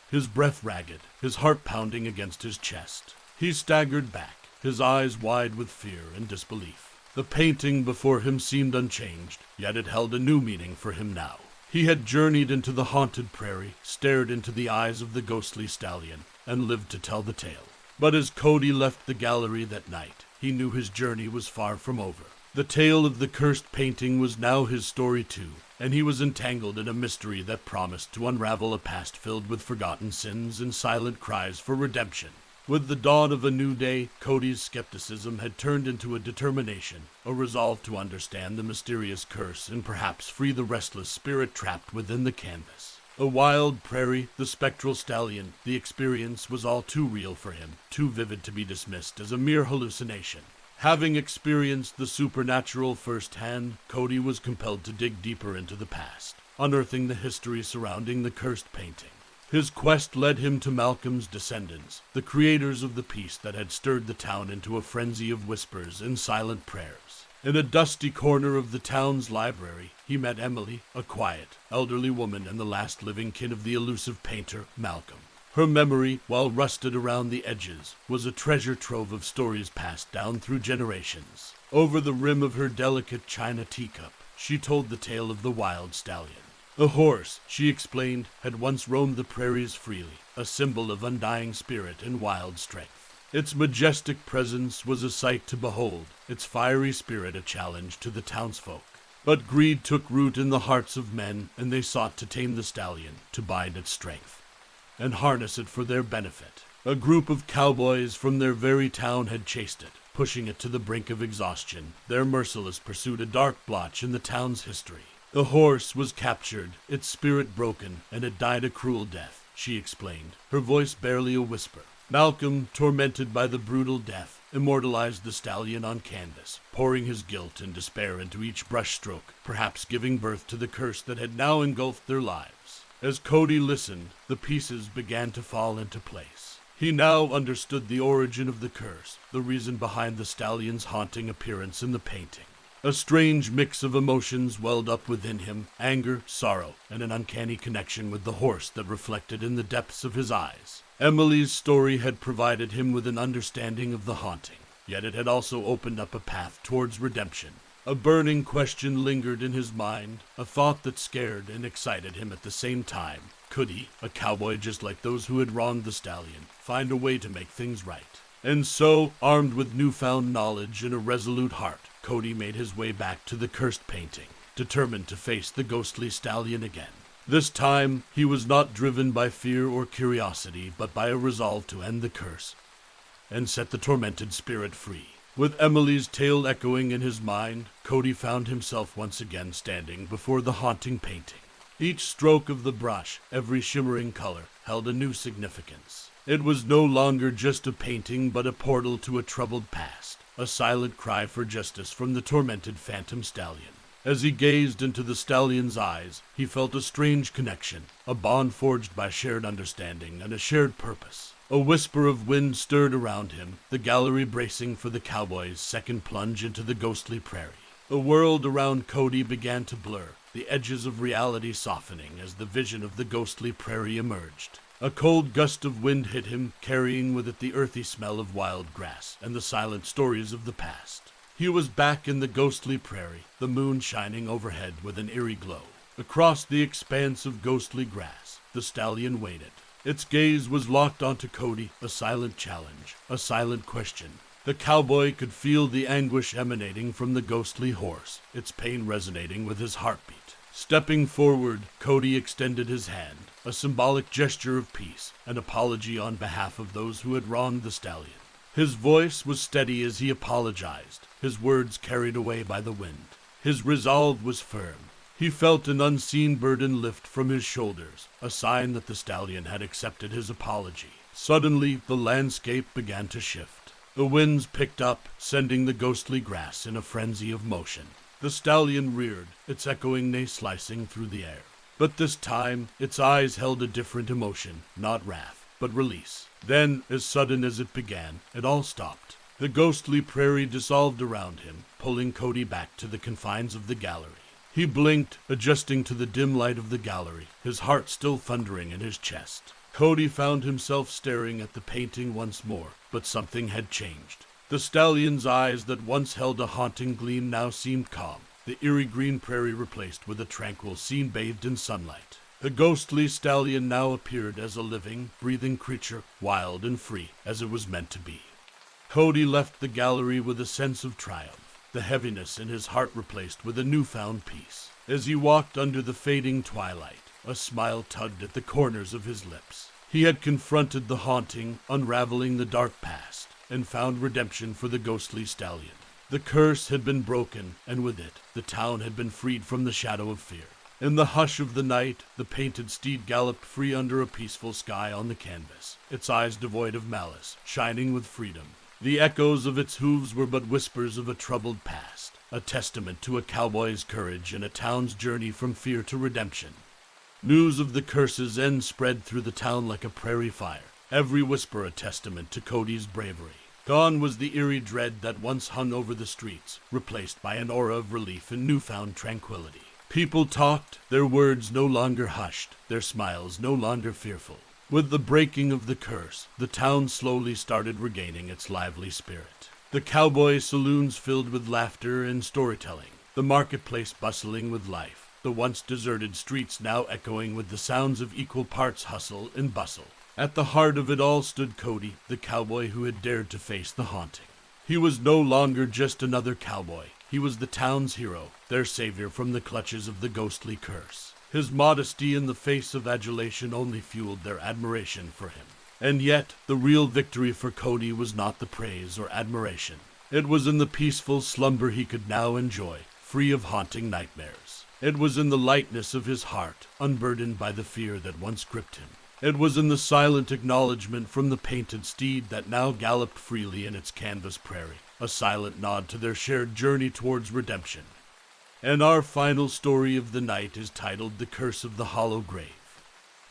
his breath ragged, his heart pounding against his chest. He staggered back, his eyes wide with fear and disbelief. The painting before him seemed unchanged, yet it held a new meaning for him now. He had journeyed into the haunted prairie, stared into the eyes of the ghostly stallion, and lived to tell the tale. But as Cody left the gallery that night, he knew his journey was far from over. The tale of the cursed painting was now his story too, and he was entangled in a mystery that promised to unravel a past filled with forgotten sins and silent cries for redemption. With the dawn of a new day, Cody's skepticism had turned into a determination, a resolve to understand the mysterious curse and perhaps free the restless spirit trapped within the canvas. A wild prairie, the spectral stallion, the experience was all too real for him, too vivid to be dismissed as a mere hallucination. Having experienced the supernatural firsthand, Cody was compelled to dig deeper into the past, unearthing the history surrounding the cursed painting. His quest led him to Malcolm's descendants, the creators of the peace that had stirred the town into a frenzy of whispers and silent prayers. In a dusty corner of the town's library, he met Emily, a quiet, elderly woman and the last living kin of the elusive painter, Malcolm. Her memory, while rusted around the edges, was a treasure trove of stories passed down through generations. Over the rim of her delicate china teacup, she told the tale of the wild stallion. A horse, she explained, had once roamed the prairies freely, a symbol of undying spirit and wild strength. Its majestic presence was a sight to behold, its fiery spirit a challenge to the townsfolk. But greed took root in the hearts of men, and they sought to tame the stallion, to bind its strength, and harness it for their benefit. A group of cowboys from their very town had chased it, pushing it to the brink of exhaustion. Their merciless pursuit a dark blotch in the town's history. The horse was captured, its spirit broken, and it died a cruel death, she explained, her voice barely a whisper. Malcolm, tormented by the brutal death, immortalized the stallion on canvas, pouring his guilt and despair into each brushstroke, perhaps giving birth to the curse that had now engulfed their lives. As Cody listened, the pieces began to fall into place. He now understood the origin of the curse, the reason behind the stallion's haunting appearance in the painting. A strange mix of emotions welled up within him, anger, sorrow, and an uncanny connection with the horse that reflected in the depths of his eyes. Emily's story had provided him with an understanding of the haunting, yet it had also opened up a path towards redemption. A burning question lingered in his mind, a thought that scared and excited him at the same time. Could he, a cowboy just like those who had wronged the stallion, find a way to make things right? And so, armed with newfound knowledge and a resolute heart, Cody made his way back to the cursed painting, determined to face the ghostly stallion again. This time, he was not driven by fear or curiosity, but by a resolve to end the curse and set the tormented spirit free. With Emily's tale echoing in his mind, Cody found himself once again standing before the haunting painting. Each stroke of the brush, every shimmering color, held a new significance. It was no longer just a painting, but a portal to a troubled past, a silent cry for justice from the tormented phantom stallion. As he gazed into the stallion's eyes, he felt a strange connection, a bond forged by shared understanding and a shared purpose. A whisper of wind stirred around him, the gallery bracing for the cowboy's second plunge into the ghostly prairie. The world around Cody began to blur, the edges of reality softening as the vision of the ghostly prairie emerged. A cold gust of wind hit him, carrying with it the earthy smell of wild grass and the silent stories of the past. He was back in the ghostly prairie, the moon shining overhead with an eerie glow. Across the expanse of ghostly grass, the stallion waited. Its gaze was locked onto Cody, a silent challenge, a silent question. The cowboy could feel the anguish emanating from the ghostly horse, its pain resonating with his heartbeat. Stepping forward, Cody extended his hand, a symbolic gesture of peace, an apology on behalf of those who had wronged the stallion. His voice was steady as he apologized, his words carried away by the wind. His resolve was firm. He felt an unseen burden lift from his shoulders, a sign that the stallion had accepted his apology. Suddenly, the landscape began to shift. The winds picked up, sending the ghostly grass in a frenzy of motion. The stallion reared, its echoing neigh slicing through the air. But this time, its eyes held a different emotion, not wrath, but release. Then, as sudden as it began, it all stopped. The ghostly prairie dissolved around him, pulling Cody back to the confines of the gallery. He blinked, adjusting to the dim light of the gallery, his heart still thundering in his chest. Cody found himself staring at the painting once more, but something had changed. The stallion's eyes that once held a haunting gleam now seemed calm, the eerie green prairie replaced with a tranquil scene bathed in sunlight. The ghostly stallion now appeared as a living, breathing creature, wild and free, as it was meant to be. Cody left the gallery with a sense of triumph, the heaviness in his heart replaced with a newfound peace. As he walked under the fading twilight, a smile tugged at the corners of his lips. He had confronted the haunting, unraveling the dark past, and found redemption for the ghostly stallion. The curse had been broken, and with it, the town had been freed from the shadow of fear. In the hush of the night, the painted steed galloped free under a peaceful sky on the canvas, its eyes devoid of malice, shining with freedom. The echoes of its hooves were but whispers of a troubled past, a testament to a cowboy's courage and a town's journey from fear to redemption. News of the curse's end spread through the town like a prairie fire, every whisper a testament to Cody's bravery. Gone was the eerie dread that once hung over the streets, replaced by an aura of relief and newfound tranquility. People talked, their words no longer hushed, their smiles no longer fearful. With the breaking of the curse, the town slowly started regaining its lively spirit. The cowboy saloons filled with laughter and storytelling, the marketplace bustling with life, the once deserted streets now echoing with the sounds of equal parts hustle and bustle. At the heart of it all stood Cody, the cowboy who had dared to face the haunting. He was no longer just another cowboy. He was the town's hero, their savior from the clutches of the ghostly curse. His modesty in the face of adulation only fueled their admiration for him. And yet, the real victory for Cody was not the praise or admiration. It was in the peaceful slumber he could now enjoy, free of haunting nightmares. It was in the lightness of his heart, unburdened by the fear that once gripped him. It was in the silent acknowledgement from the painted steed that now galloped freely in its canvas prairie, a silent nod to their shared journey towards redemption. And our final story of the night is titled The Curse of the Hollow Grave.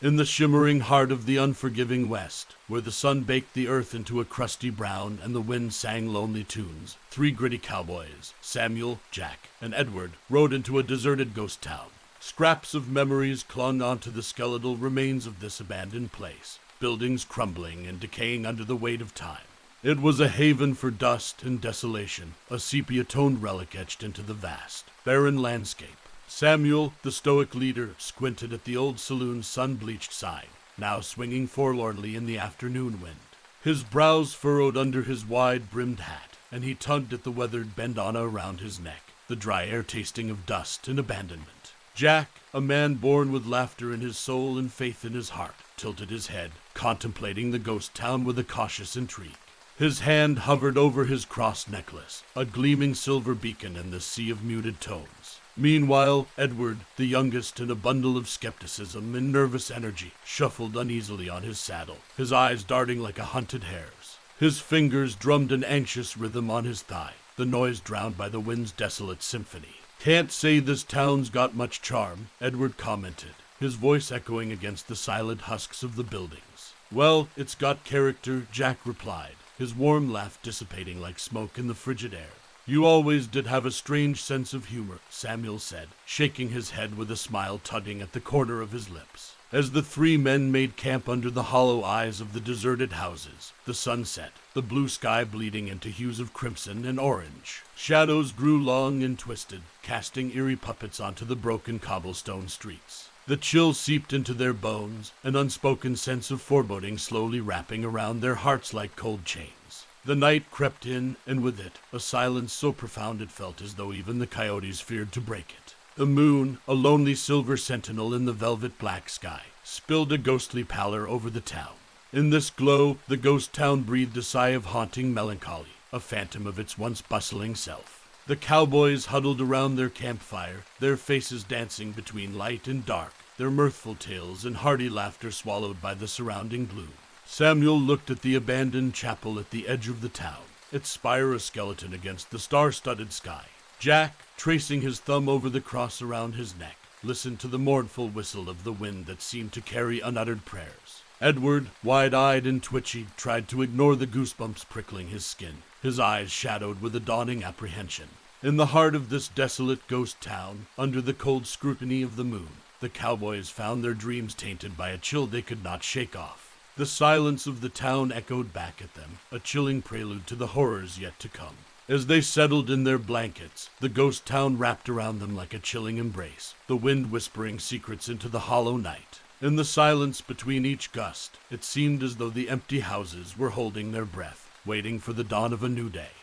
In the shimmering heart of the unforgiving west, where the sun baked the earth into a crusty brown and the wind sang lonely tunes, 3 gritty cowboys, Samuel, Jack, and Edward, rode into a deserted ghost town. Scraps of memories clung onto the skeletal remains of this abandoned place, buildings crumbling and decaying under the weight of time. It was a haven for dust and desolation, a sepia-toned relic etched into the vast, barren landscape. Samuel, the stoic leader, squinted at the old saloon's sun-bleached sign, now swinging forlornly in the afternoon wind. His brows furrowed under his wide-brimmed hat, and he tugged at the weathered bandana around his neck, the dry air tasting of dust and abandonment. Jack, a man born with laughter in his soul and faith in his heart, tilted his head, contemplating the ghost town with a cautious intrigue. His hand hovered over his cross necklace, a gleaming silver beacon in the sea of muted tones. Meanwhile, Edward, the youngest in a bundle of skepticism and nervous energy, shuffled uneasily on his saddle, his eyes darting like a hunted hare's. His fingers drummed an anxious rhythm on his thigh, the noise drowned by the wind's desolate symphony. "Can't say this town's got much charm," Edward commented, his voice echoing against the silent husks of the buildings. "Well, it's got character," Jack replied, his warm laugh dissipating like smoke in the frigid air. "You always did have a strange sense of humor," Samuel said, shaking his head with a smile tugging at the corner of his lips. As the 3 men made camp under the hollow eyes of the deserted houses, the sun set, the blue sky bleeding into hues of crimson and orange. Shadows grew long and twisted, casting eerie puppets onto the broken cobblestone streets. The chill seeped into their bones, an unspoken sense of foreboding slowly wrapping around their hearts like cold chains. The night crept in, and with it, a silence so profound it felt as though even the coyotes feared to break it. The moon, a lonely silver sentinel in the velvet black sky, spilled a ghostly pallor over the town. In this glow, the ghost town breathed a sigh of haunting melancholy, a phantom of its once bustling self. The cowboys huddled around their campfire, their faces dancing between light and dark, their mirthful tales and hearty laughter swallowed by the surrounding gloom. Samuel looked at the abandoned chapel at the edge of the town, its spire a skeleton against the star-studded sky. Jack, tracing his thumb over the cross around his neck, listened to the mournful whistle of the wind that seemed to carry unuttered prayers. Edward, wide-eyed and twitchy, tried to ignore the goosebumps prickling his skin, his eyes shadowed with a dawning apprehension. In the heart of this desolate ghost town, under the cold scrutiny of the moon, the cowboys found their dreams tainted by a chill they could not shake off. The silence of the town echoed back at them, a chilling prelude to the horrors yet to come. As they settled in their blankets, the ghost town wrapped around them like a chilling embrace, the wind whispering secrets into the hollow night. In the silence between each gust, it seemed as though the empty houses were holding their breath, waiting for the dawn of a new day.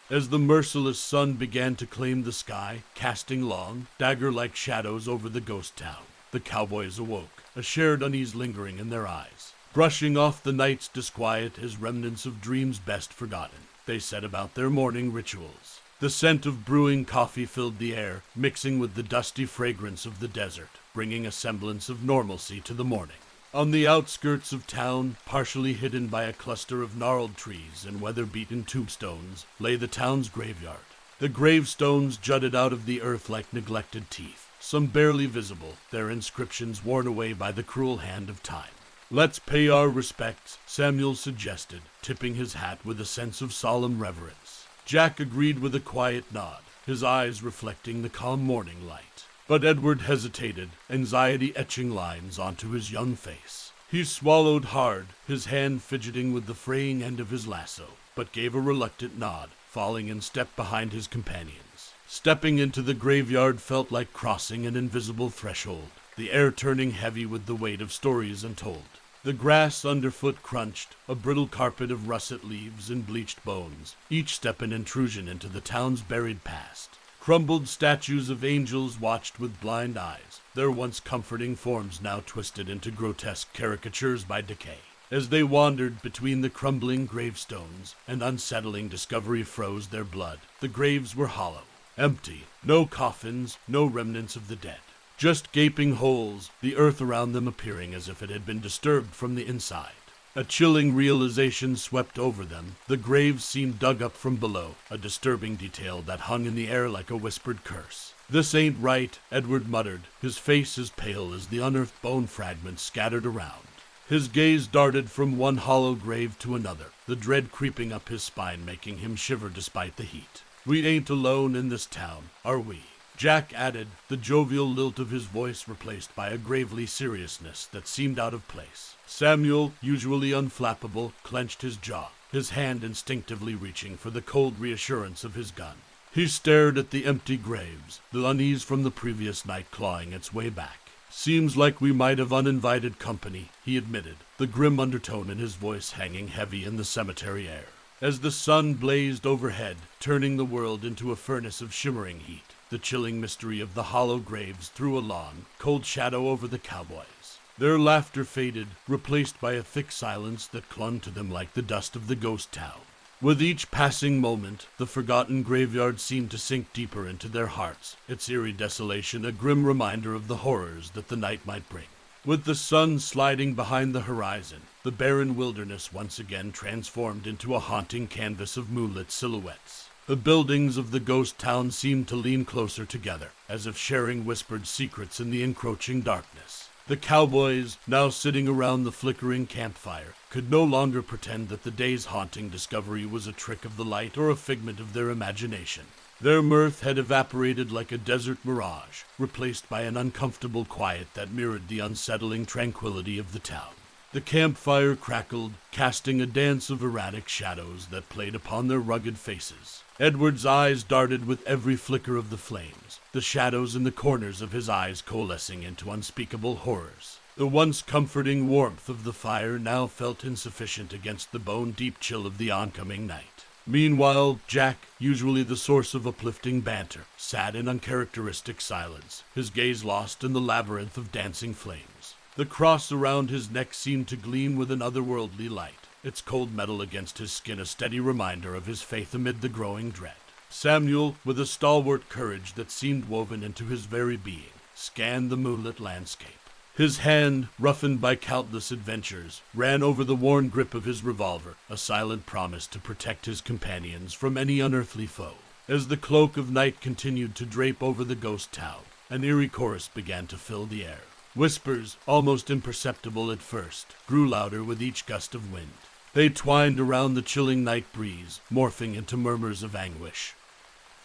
As the merciless sun began to claim the sky, casting long, dagger-like shadows over the ghost town, the cowboys awoke, a shared unease lingering in their eyes. Brushing off the night's disquiet as remnants of dreams best forgotten, they set about their morning rituals. The scent of brewing coffee filled the air, mixing with the dusty fragrance of the desert, bringing a semblance of normalcy to the morning. On the outskirts of town, partially hidden by a cluster of gnarled trees and weather-beaten tombstones, lay the town's graveyard. The gravestones jutted out of the earth like neglected teeth, some barely visible, their inscriptions worn away by the cruel hand of time. "Let's pay our respects," Samuel suggested, tipping his hat with a sense of solemn reverence. Jack agreed with a quiet nod, his eyes reflecting the calm morning light. But Edward hesitated, anxiety etching lines onto his young face. He swallowed hard, his hand fidgeting with the fraying end of his lasso, but gave a reluctant nod, falling in step behind his companions. Stepping into the graveyard felt like crossing an invisible threshold, the air turning heavy with the weight of stories untold. The grass underfoot crunched, a brittle carpet of russet leaves and bleached bones, each step an intrusion into the town's buried past. Crumbled statues of angels watched with blind eyes, their once comforting forms now twisted into grotesque caricatures by decay. As they wandered between the crumbling gravestones, an unsettling discovery froze their blood. The graves were hollow, empty, no coffins, no remnants of the dead. Just gaping holes, the earth around them appearing as if it had been disturbed from the inside. A chilling realization swept over them. The graves seemed dug up from below, a disturbing detail that hung in the air like a whispered curse. "This ain't right," Edward muttered, his face as pale as the unearthed bone fragments scattered around. His gaze darted from one hollow grave to another, the dread creeping up his spine, making him shiver despite the heat. "We ain't alone in this town, are we?" Jack added, the jovial lilt of his voice replaced by a gravely seriousness that seemed out of place. Samuel, usually unflappable, clenched his jaw, his hand instinctively reaching for the cold reassurance of his gun. He stared at the empty graves, the unease from the previous night clawing its way back. "Seems like we might have uninvited company," he admitted, the grim undertone in his voice hanging heavy in the cemetery air. As the sun blazed overhead, turning the world into a furnace of shimmering heat, the chilling mystery of the hollow graves threw a long, cold shadow over the cowboys. Their laughter faded, replaced by a thick silence that clung to them like the dust of the ghost town. With each passing moment, the forgotten graveyard seemed to sink deeper into their hearts, its eerie desolation a grim reminder of the horrors that the night might bring. With the sun sliding behind the horizon, the barren wilderness once again transformed into a haunting canvas of moonlit silhouettes. The buildings of the ghost town seemed to lean closer together, as if sharing whispered secrets in the encroaching darkness. The cowboys, now sitting around the flickering campfire, could no longer pretend that the day's haunting discovery was a trick of the light or a figment of their imagination. Their mirth had evaporated like a desert mirage, replaced by an uncomfortable quiet that mirrored the unsettling tranquility of the town. The campfire crackled, casting a dance of erratic shadows that played upon their rugged faces. Edward's eyes darted with every flicker of the flames, the shadows in the corners of his eyes coalescing into unspeakable horrors. The once comforting warmth of the fire now felt insufficient against the bone-deep chill of the oncoming night. Meanwhile, Jack, usually the source of uplifting banter, sat in uncharacteristic silence, his gaze lost in the labyrinth of dancing flames. The cross around his neck seemed to gleam with an otherworldly light, its cold metal against his skin a steady reminder of his faith amid the growing dread. Samuel, with a stalwart courage that seemed woven into his very being, scanned the moonlit landscape. His hand, roughened by countless adventures, ran over the worn grip of his revolver, a silent promise to protect his companions from any unearthly foe. As the cloak of night continued to drape over the ghost town, an eerie chorus began to fill the air. Whispers, almost imperceptible at first, grew louder with each gust of wind. They twined around the chilling night breeze, morphing into murmurs of anguish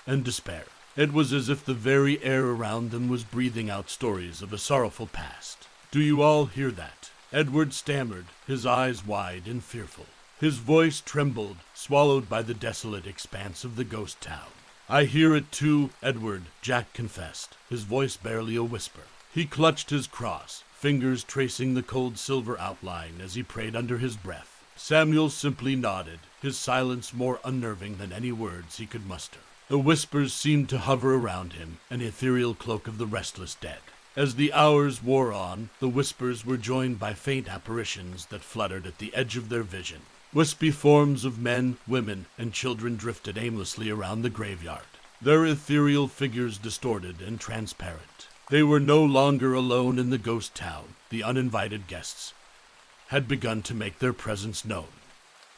and despair. It was as if the very air around them was breathing out stories of a sorrowful past. "Do you all hear that?" Edward stammered, his eyes wide and fearful. His voice trembled, swallowed by the desolate expanse of the ghost town. "I hear it too, Edward," Jack confessed, his voice barely a whisper. He clutched his cross, fingers tracing the cold silver outline as he prayed under his breath. Samuel simply nodded, his silence more unnerving than any words he could muster. The whispers seemed to hover around him, an ethereal cloak of the restless dead. As the hours wore on, the whispers were joined by faint apparitions that fluttered at the edge of their vision. Wispy forms of men, women, and children drifted aimlessly around the graveyard, their ethereal figures distorted and transparent. They were no longer alone in the ghost town. The uninvited guests had begun to make their presence known.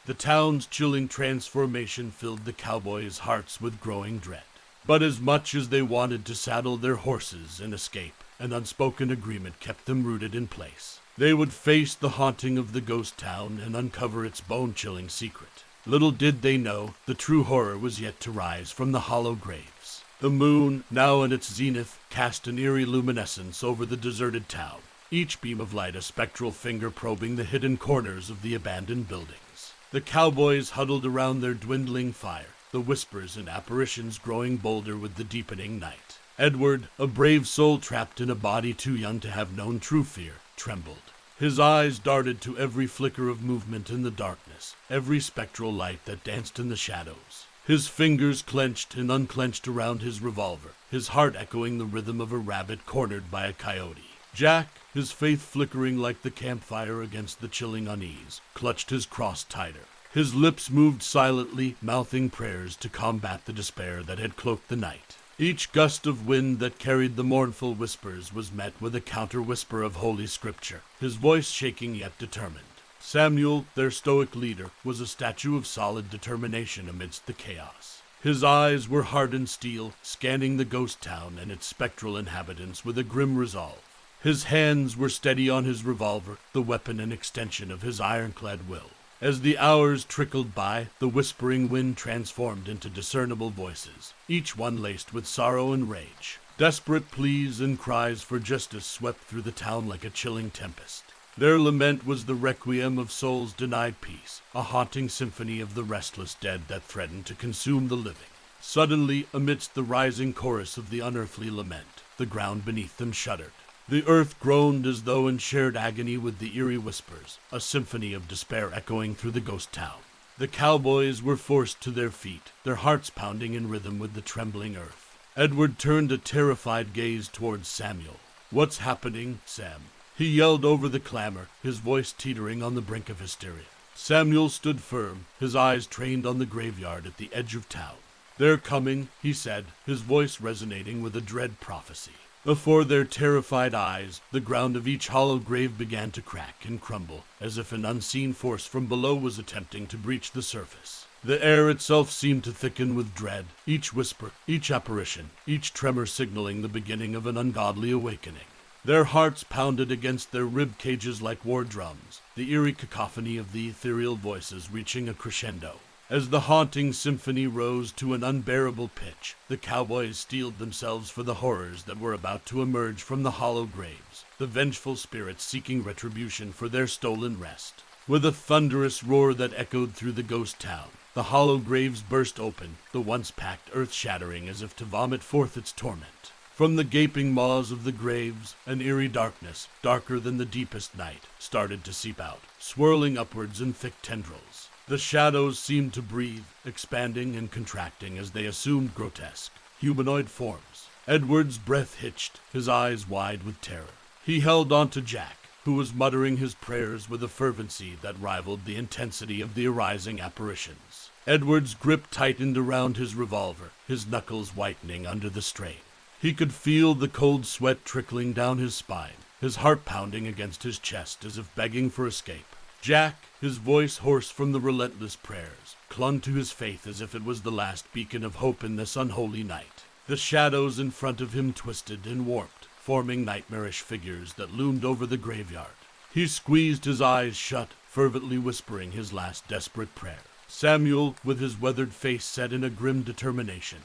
The town's chilling transformation filled the cowboys' hearts with growing dread. But as much as they wanted to saddle their horses and escape, an unspoken agreement kept them rooted in place. They would face the haunting of the ghost town and uncover its bone-chilling secret. Little did they know, the true horror was yet to rise from the hollow graves. The moon, now in its zenith, cast an eerie luminescence over the deserted town, each beam of light a spectral finger probing the hidden corners of the abandoned buildings. The cowboys huddled around their dwindling fire, the whispers and apparitions growing bolder with the deepening night. Edward, a brave soul trapped in a body too young to have known true fear, trembled. His eyes darted to every flicker of movement in the darkness, every spectral light that danced in the shadows. His fingers clenched and unclenched around his revolver, his heart echoing the rhythm of a rabbit cornered by a coyote. Jack, his faith flickering like the campfire against the chilling unease, clutched his cross tighter. His lips moved silently, mouthing prayers to combat the despair that had cloaked the night. Each gust of wind that carried the mournful whispers was met with a counter-whisper of Holy Scripture, his voice shaking yet determined. Samuel, their stoic leader, was a statue of solid determination amidst the chaos. His eyes were hardened steel, scanning the ghost town and its spectral inhabitants with a grim resolve. His hands were steady on his revolver, the weapon and extension of his ironclad will. As the hours trickled by, the whispering wind transformed into discernible voices, each one laced with sorrow and rage. Desperate pleas and cries for justice swept through the town like a chilling tempest. Their lament was the requiem of souls denied peace, a haunting symphony of the restless dead that threatened to consume the living. Suddenly, amidst the rising chorus of the unearthly lament, the ground beneath them shuddered. The earth groaned as though in shared agony with the eerie whispers, a symphony of despair echoing through the ghost town. The cowboys were forced to their feet, their hearts pounding in rhythm with the trembling earth. Edward turned a terrified gaze towards Samuel. "What's happening, Sam?" He yelled over the clamor, his voice teetering on the brink of hysteria. Samuel stood firm, his eyes trained on the graveyard at the edge of town. "They're coming," he said, his voice resonating with a dread prophecy. Before their terrified eyes, the ground of each hollow grave began to crack and crumble, as if an unseen force from below was attempting to breach the surface. The air itself seemed to thicken with dread, each whisper, each apparition, each tremor signaling the beginning of an ungodly awakening. Their hearts pounded against their rib cages like war drums, the eerie cacophony of the ethereal voices reaching a crescendo. As the haunting symphony rose to an unbearable pitch, the cowboys steeled themselves for the horrors that were about to emerge from the hollow graves, the vengeful spirits seeking retribution for their stolen rest. With a thunderous roar that echoed through the ghost town, the hollow graves burst open, the once packed earth shattering as if to vomit forth its torment. From the gaping maws of the graves, an eerie darkness, darker than the deepest night, started to seep out, swirling upwards in thick tendrils. The shadows seemed to breathe, expanding and contracting as they assumed grotesque, humanoid forms. Edward's breath hitched, his eyes wide with terror. He held on to Jack, who was muttering his prayers with a fervency that rivaled the intensity of the arising apparitions. Edward's grip tightened around his revolver, his knuckles whitening under the strain. He could feel the cold sweat trickling down his spine, his heart pounding against his chest as if begging for escape. Jack, his voice hoarse from the relentless prayers, clung to his faith as if it was the last beacon of hope in this unholy night. The shadows in front of him twisted and warped, forming nightmarish figures that loomed over the graveyard. He squeezed his eyes shut, fervently whispering his last desperate prayer. Samuel, with his weathered face set in a grim determination,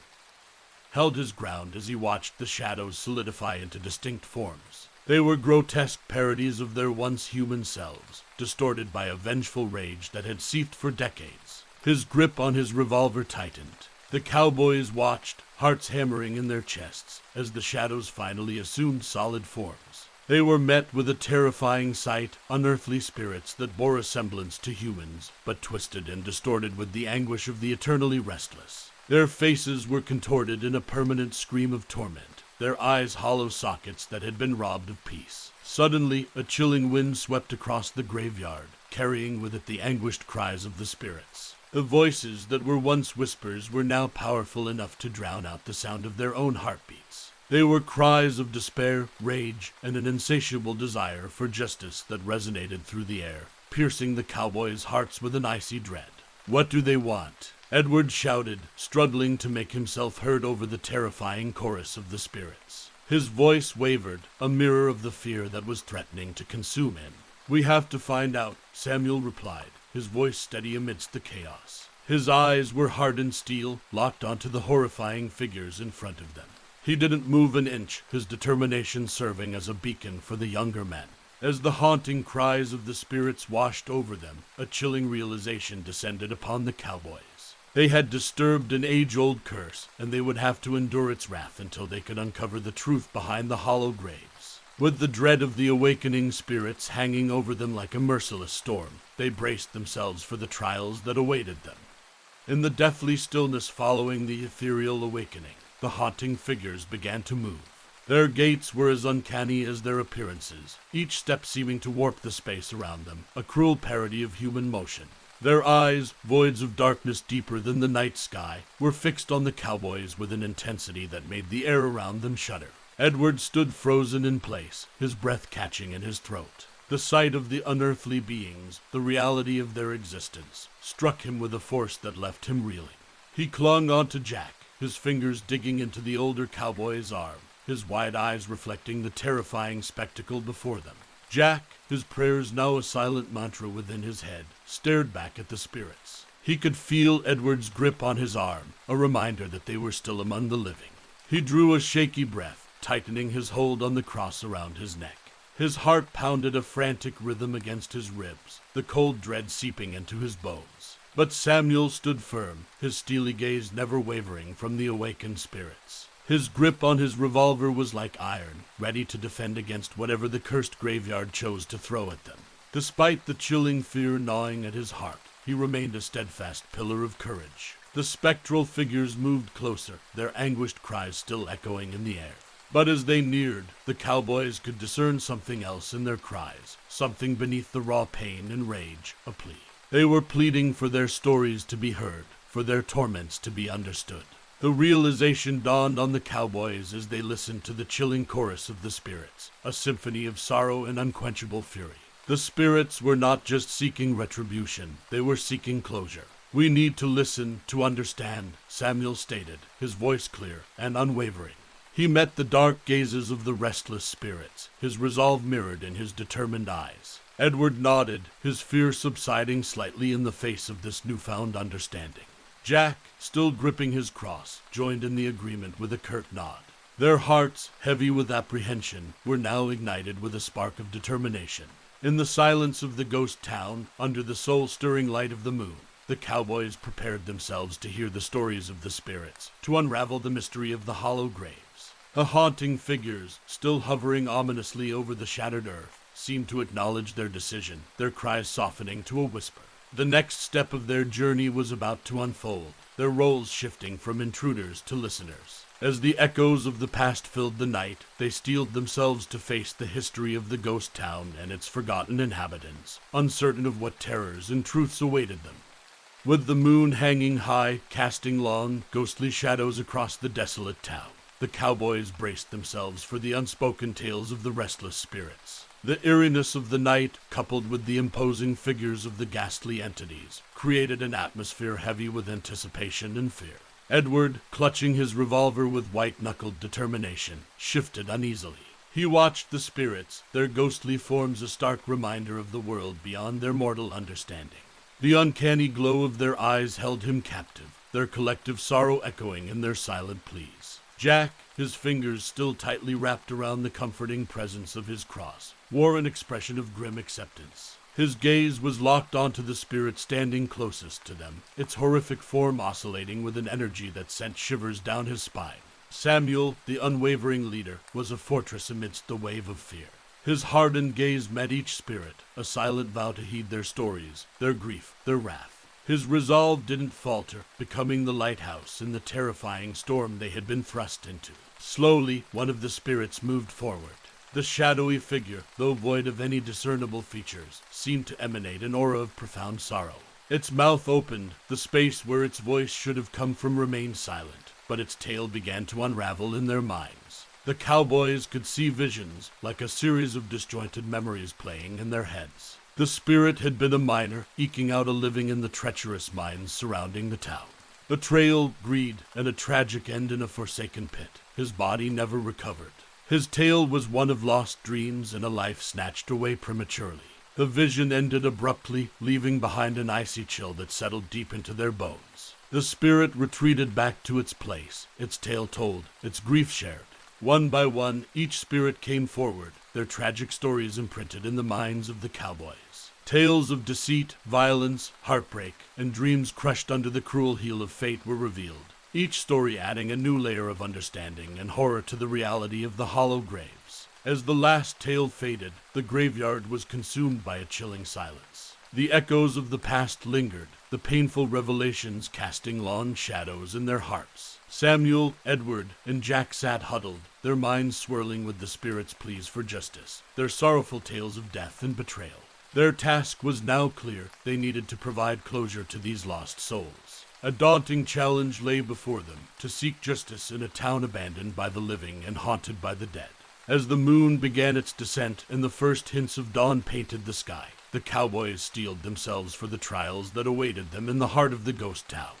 held his ground as he watched the shadows solidify into distinct forms. They were grotesque parodies of their once human selves, distorted by a vengeful rage that had seethed for decades. His grip on his revolver tightened. The cowboys watched, hearts hammering in their chests, as the shadows finally assumed solid forms. They were met with a terrifying sight, unearthly spirits that bore a semblance to humans, but twisted and distorted with the anguish of the eternally restless. Their faces were contorted in a permanent scream of torment, their eyes hollow sockets that had been robbed of peace. Suddenly, a chilling wind swept across the graveyard, carrying with it the anguished cries of the spirits. The voices that were once whispers were now powerful enough to drown out the sound of their own heartbeats. They were cries of despair, rage, and an insatiable desire for justice that resonated through the air, piercing the cowboys' hearts with an icy dread. "What do they want?" Edward shouted, struggling to make himself heard over the terrifying chorus of the spirits. His voice wavered, a mirror of the fear that was threatening to consume him. "We have to find out," Samuel replied, his voice steady amidst the chaos. His eyes were hardened steel, locked onto the horrifying figures in front of them. He didn't move an inch, his determination serving as a beacon for the younger men. As the haunting cries of the spirits washed over them, a chilling realization descended upon the cowboys. They had disturbed an age-old curse, and they would have to endure its wrath until they could uncover the truth behind the hollow graves. With the dread of the awakening spirits hanging over them like a merciless storm, they braced themselves for the trials that awaited them. In the deathly stillness following the ethereal awakening, the haunting figures began to move. Their gaits were as uncanny as their appearances, each step seeming to warp the space around them, a cruel parody of human motion. Their eyes, voids of darkness deeper than the night sky, were fixed on the cowboys with an intensity that made the air around them shudder. Edward stood frozen in place, his breath catching in his throat. The sight of the unearthly beings, the reality of their existence, struck him with a force that left him reeling. He clung onto Jack, his fingers digging into the older cowboy's arm, his wide eyes reflecting the terrifying spectacle before them. Jack, his prayers now a silent mantra within his head, stared back at the spirits. He could feel Edward's grip on his arm, a reminder that they were still among the living. He drew a shaky breath, tightening his hold on the cross around his neck. His heart pounded a frantic rhythm against his ribs, the cold dread seeping into his bones. But Samuel stood firm, his steely gaze never wavering from the awakened spirits. His grip on his revolver was like iron, ready to defend against whatever the cursed graveyard chose to throw at them. Despite the chilling fear gnawing at his heart, he remained a steadfast pillar of courage. The spectral figures moved closer, their anguished cries still echoing in the air. But as they neared, the cowboys could discern something else in their cries, something beneath the raw pain and rage, a plea. They were pleading for their stories to be heard, for their torments to be understood. The realization dawned on the cowboys as they listened to the chilling chorus of the spirits, a symphony of sorrow and unquenchable fury. The spirits were not just seeking retribution, they were seeking closure. "We need to listen, to understand," Samuel stated, his voice clear and unwavering. He met the dark gazes of the restless spirits, his resolve mirrored in his determined eyes. Edward nodded, his fear subsiding slightly in the face of this newfound understanding. Jack, still gripping his cross, joined in the agreement with a curt nod. Their hearts, heavy with apprehension, were now ignited with a spark of determination. In the silence of the ghost town, under the soul-stirring light of the moon, the cowboys prepared themselves to hear the stories of the spirits, to unravel the mystery of the hollow graves. The haunting figures, still hovering ominously over the shattered earth, seemed to acknowledge their decision, their cries softening to a whisper. The next step of their journey was about to unfold, their roles shifting from intruders to listeners. As the echoes of the past filled the night, they steeled themselves to face the history of the ghost town and its forgotten inhabitants, uncertain of what terrors and truths awaited them. With the moon hanging high, casting long, ghostly shadows across the desolate town, the cowboys braced themselves for the unspoken tales of the restless spirits. The eeriness of the night, coupled with the imposing figures of the ghastly entities, created an atmosphere heavy with anticipation and fear. Edward, clutching his revolver with white-knuckled determination, shifted uneasily. He watched the spirits, their ghostly forms a stark reminder of the world beyond their mortal understanding. The uncanny glow of their eyes held him captive, their collective sorrow echoing in their silent pleas. Jack, his fingers still tightly wrapped around the comforting presence of his cross, wore an expression of grim acceptance. His gaze was locked onto the spirit standing closest to them, its horrific form oscillating with an energy that sent shivers down his spine. Samuel, the unwavering leader, was a fortress amidst the wave of fear. His hardened gaze met each spirit, a silent vow to heed their stories, their grief, their wrath. His resolve didn't falter, becoming the lighthouse in the terrifying storm they had been thrust into. Slowly, one of the spirits moved forward. The shadowy figure, though void of any discernible features, seemed to emanate an aura of profound sorrow. Its mouth opened, the space where its voice should have come from remained silent, but its tale began to unravel in their minds. The cowboys could see visions, like a series of disjointed memories playing in their heads. The spirit had been a miner, eking out a living in the treacherous mines surrounding the town. Betrayal, greed, and a tragic end in a forsaken pit. His body never recovered. His tale was one of lost dreams and a life snatched away prematurely. The vision ended abruptly, leaving behind an icy chill that settled deep into their bones. The spirit retreated back to its place, its tale told, its grief shared. One by one, each spirit came forward, their tragic stories imprinted in the minds of the cowboys. Tales of deceit, violence, heartbreak, and dreams crushed under the cruel heel of fate were revealed, each story adding a new layer of understanding and horror to the reality of the hollow graves. As the last tale faded, the graveyard was consumed by a chilling silence. The echoes of the past lingered, the painful revelations casting long shadows in their hearts. Samuel, Edward, and Jack sat huddled, their minds swirling with the spirit's pleas for justice, their sorrowful tales of death and betrayal. Their task was now clear. They needed to provide closure to these lost souls. A daunting challenge lay before them, to seek justice in a town abandoned by the living and haunted by the dead. As the moon began its descent and the first hints of dawn painted the sky, the cowboys steeled themselves for the trials that awaited them in the heart of the ghost town.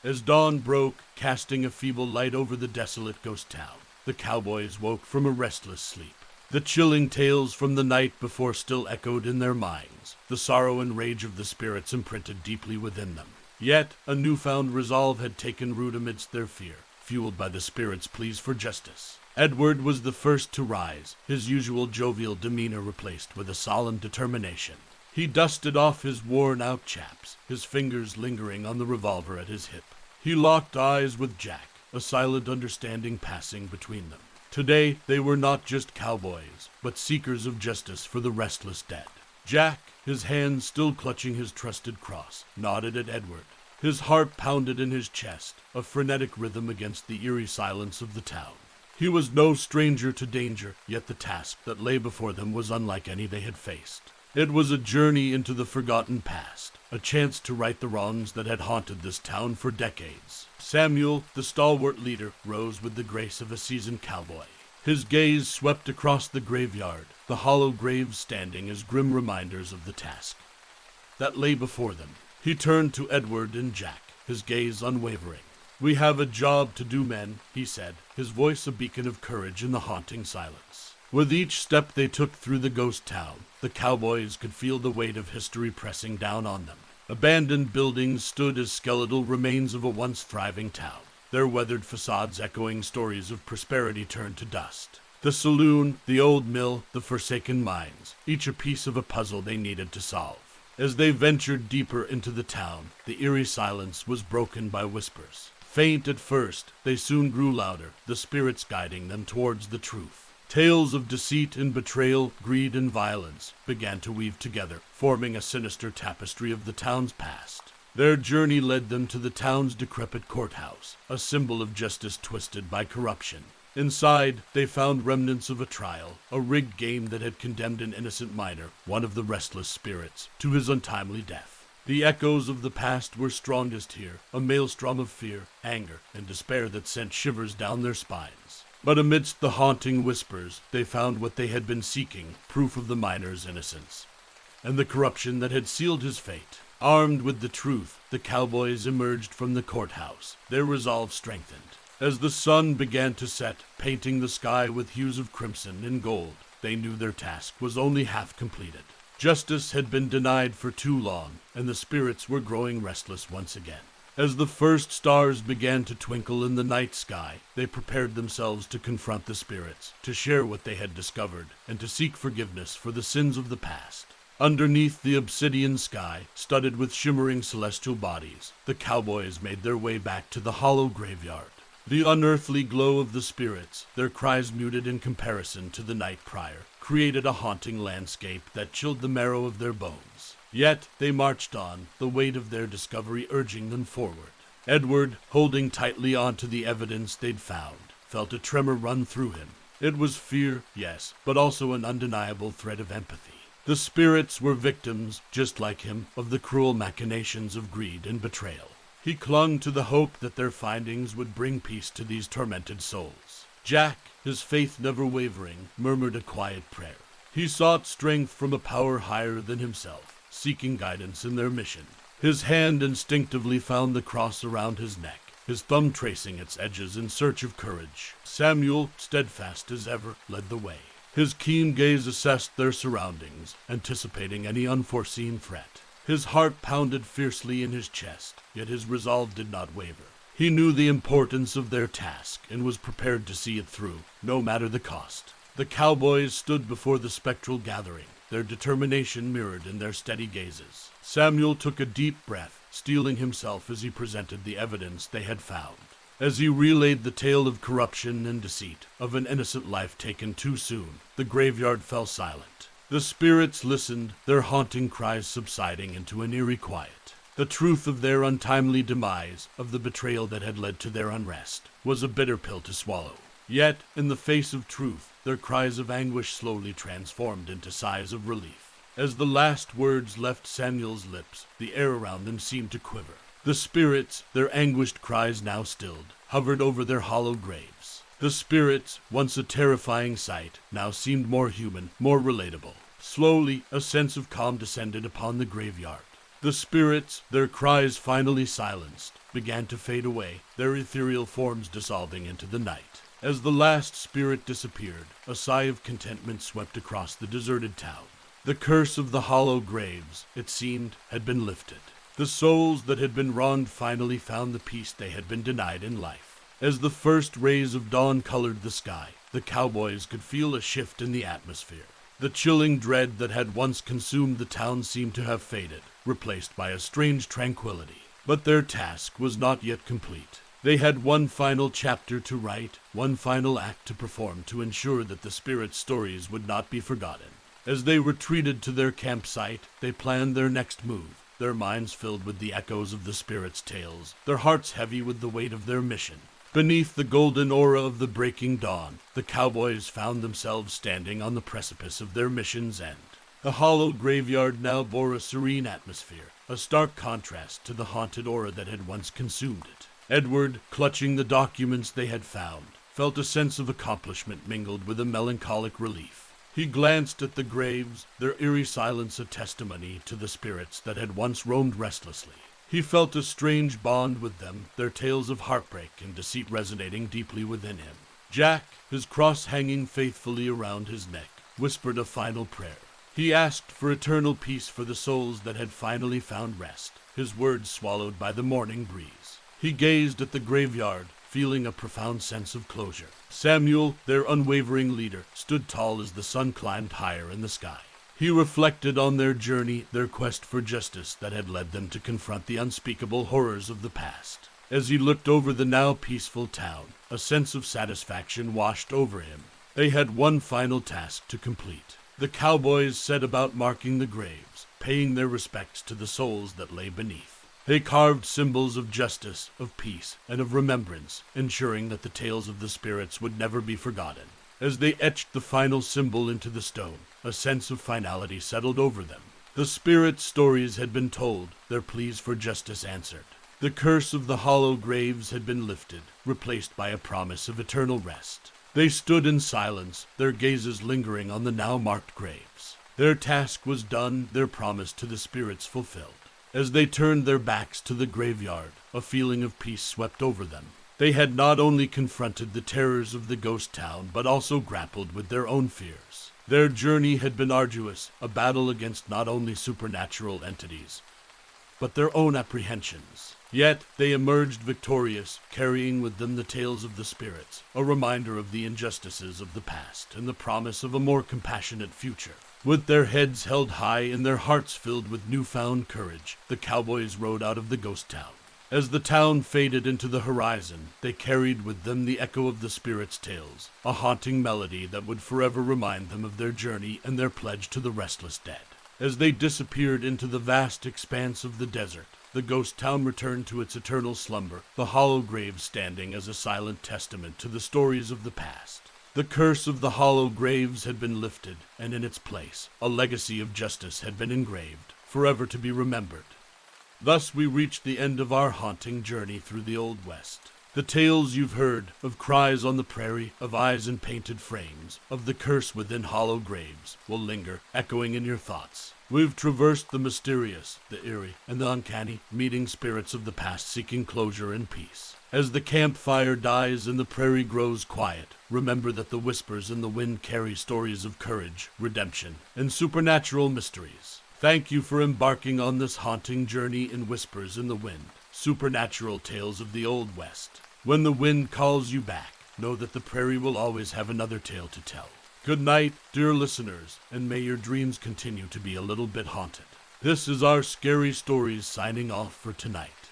As dawn broke, casting a feeble light over the desolate ghost town, the cowboys woke from a restless sleep. The chilling tales from the night before still echoed in their minds, the sorrow and rage of the spirits imprinted deeply within them. Yet, a newfound resolve had taken root amidst their fear, fueled by the spirit's pleas for justice. Edward was the first to rise, his usual jovial demeanor replaced with a solemn determination. He dusted off his worn-out chaps, his fingers lingering on the revolver at his hip. He locked eyes with Jack, a silent understanding passing between them. Today, they were not just cowboys, but seekers of justice for the restless dead. Jack, his hands still clutching his trusted cross, nodded at Edward. His heart pounded in his chest, a frenetic rhythm against the eerie silence of the town. He was no stranger to danger, yet the task that lay before them was unlike any they had faced. It was a journey into the forgotten past, a chance to right the wrongs that had haunted this town for decades. Samuel, the stalwart leader, rose with the grace of a seasoned cowboy. His gaze swept across the graveyard, the hollow graves standing as grim reminders of the task that lay before them. He turned to Edward and Jack, his gaze unwavering. "We have a job to do, men," he said, his voice a beacon of courage in the haunting silence. With each step they took through the ghost town, the cowboys could feel the weight of history pressing down on them. Abandoned buildings stood as skeletal remains of a once thriving town, their weathered facades echoing stories of prosperity turned to dust. The saloon, the old mill, the forsaken mines, each a piece of a puzzle they needed to solve. As they ventured deeper into the town, the eerie silence was broken by whispers. Faint at first, they soon grew louder, the spirits guiding them towards the truth. Tales of deceit and betrayal, greed and violence began to weave together, forming a sinister tapestry of the town's past. Their journey led them to the town's decrepit courthouse, a symbol of justice twisted by corruption. Inside, they found remnants of a trial, a rigged game that had condemned an innocent miner, one of the restless spirits, to his untimely death. The echoes of the past were strongest here, a maelstrom of fear, anger, and despair that sent shivers down their spines. But amidst the haunting whispers, they found what they had been seeking, proof of the miner's innocence, and the corruption that had sealed his fate. Armed with the truth, the cowboys emerged from the courthouse, their resolve strengthened. As the sun began to set, painting the sky with hues of crimson and gold, they knew their task was only half completed. Justice had been denied for too long, and the spirits were growing restless once again. As the first stars began to twinkle in the night sky, they prepared themselves to confront the spirits, to share what they had discovered, and to seek forgiveness for the sins of the past. Underneath the obsidian sky, studded with shimmering celestial bodies, the cowboys made their way back to the hollow graveyard. The unearthly glow of the spirits, their cries muted in comparison to the night prior, created a haunting landscape that chilled the marrow of their bones. Yet they marched on, the weight of their discovery urging them forward. Edward, holding tightly onto the evidence they'd found, felt a tremor run through him. It was fear, yes, but also an undeniable thread of empathy. The spirits were victims, just like him, of the cruel machinations of greed and betrayal. He clung to the hope that their findings would bring peace to these tormented souls. Jack, his faith never wavering, murmured a quiet prayer. He sought strength from a power higher than himself, seeking guidance in their mission. His hand instinctively found the cross around his neck, his thumb tracing its edges in search of courage. Samuel, steadfast as ever, led the way. His keen gaze assessed their surroundings, anticipating any unforeseen threat. His heart pounded fiercely in his chest, yet his resolve did not waver. He knew the importance of their task and was prepared to see it through, no matter the cost. The cowboys stood before the spectral gathering, their determination mirrored in their steady gazes. Samuel took a deep breath, steeling himself as he presented the evidence they had found. As he relayed the tale of corruption and deceit, of an innocent life taken too soon, the graveyard fell silent. The spirits listened, their haunting cries subsiding into an eerie quiet. The truth of their untimely demise, of the betrayal that had led to their unrest, was a bitter pill to swallow. Yet, in the face of truth, their cries of anguish slowly transformed into sighs of relief. As the last words left Samuel's lips, the air around them seemed to quiver. The spirits, their anguished cries now stilled, hovered over their hollow graves. The spirits, once a terrifying sight, now seemed more human, more relatable. Slowly, a sense of calm descended upon the graveyard. The spirits, their cries finally silenced, began to fade away, their ethereal forms dissolving into the night. As the last spirit disappeared, a sigh of contentment swept across the deserted town. The curse of the hollow graves, it seemed, had been lifted. The souls that had been wronged finally found the peace they had been denied in life. As the first rays of dawn colored the sky, the cowboys could feel a shift in the atmosphere. The chilling dread that had once consumed the town seemed to have faded, replaced by a strange tranquility. But their task was not yet complete. They had one final chapter to write, one final act to perform to ensure that the spirits' stories would not be forgotten. As they retreated to their campsite, they planned their next move, their minds filled with the echoes of the spirits' tales, their hearts heavy with the weight of their mission. Beneath the golden aura of the breaking dawn, the cowboys found themselves standing on the precipice of their mission's end. The hollow graveyard now bore a serene atmosphere, a stark contrast to the haunted aura that had once consumed it. Edward, clutching the documents they had found, felt a sense of accomplishment mingled with a melancholic relief. He glanced at the graves, their eerie silence a testimony to the spirits that had once roamed restlessly. He felt a strange bond with them, their tales of heartbreak and deceit resonating deeply within him. Jack, his cross hanging faithfully around his neck, whispered a final prayer. He asked for eternal peace for the souls that had finally found rest, his words swallowed by the morning breeze. He gazed at the graveyard, feeling a profound sense of closure. Samuel, their unwavering leader, stood tall as the sun climbed higher in the sky. He reflected on their journey, their quest for justice that had led them to confront the unspeakable horrors of the past. As he looked over the now peaceful town, a sense of satisfaction washed over him. They had one final task to complete. The cowboys set about marking the graves, paying their respects to the souls that lay beneath. They carved symbols of justice, of peace, and of remembrance, ensuring that the tales of the spirits would never be forgotten. As they etched the final symbol into the stone, a sense of finality settled over them. The spirits' stories had been told, their pleas for justice answered. The curse of the hollow graves had been lifted, replaced by a promise of eternal rest. They stood in silence, their gazes lingering on the now marked graves. Their task was done, their promise to the spirits fulfilled. As they turned their backs to the graveyard, a feeling of peace swept over them. They had not only confronted the terrors of the ghost town, but also grappled with their own fears. Their journey had been arduous, a battle against not only supernatural entities, but their own apprehensions. Yet they emerged victorious, carrying with them the tales of the spirits, a reminder of the injustices of the past and the promise of a more compassionate future. With their heads held high and their hearts filled with newfound courage, the cowboys rode out of the ghost town. As the town faded into the horizon, they carried with them the echo of the spirits' tales, a haunting melody that would forever remind them of their journey and their pledge to the restless dead. As they disappeared into the vast expanse of the desert, the ghost town returned to its eternal slumber, the hollow graves standing as a silent testament to the stories of the past. The curse of the hollow graves had been lifted, and in its place, a legacy of justice had been engraved, forever to be remembered. Thus we reached the end of our haunting journey through the Old West. The tales you've heard of cries on the prairie, of eyes in painted frames, of the curse within hollow graves, will linger, echoing in your thoughts. We've traversed the mysterious, the eerie, and the uncanny, meeting spirits of the past seeking closure and peace. As the campfire dies and the prairie grows quiet, remember that the whispers in the wind carry stories of courage, redemption, and supernatural mysteries. Thank you for embarking on this haunting journey in Whispers in the Wind, supernatural tales of the Old West. When the wind calls you back, know that the prairie will always have another tale to tell. Good night, dear listeners, and may your dreams continue to be a little bit haunted. This is our Scary Stories signing off for tonight.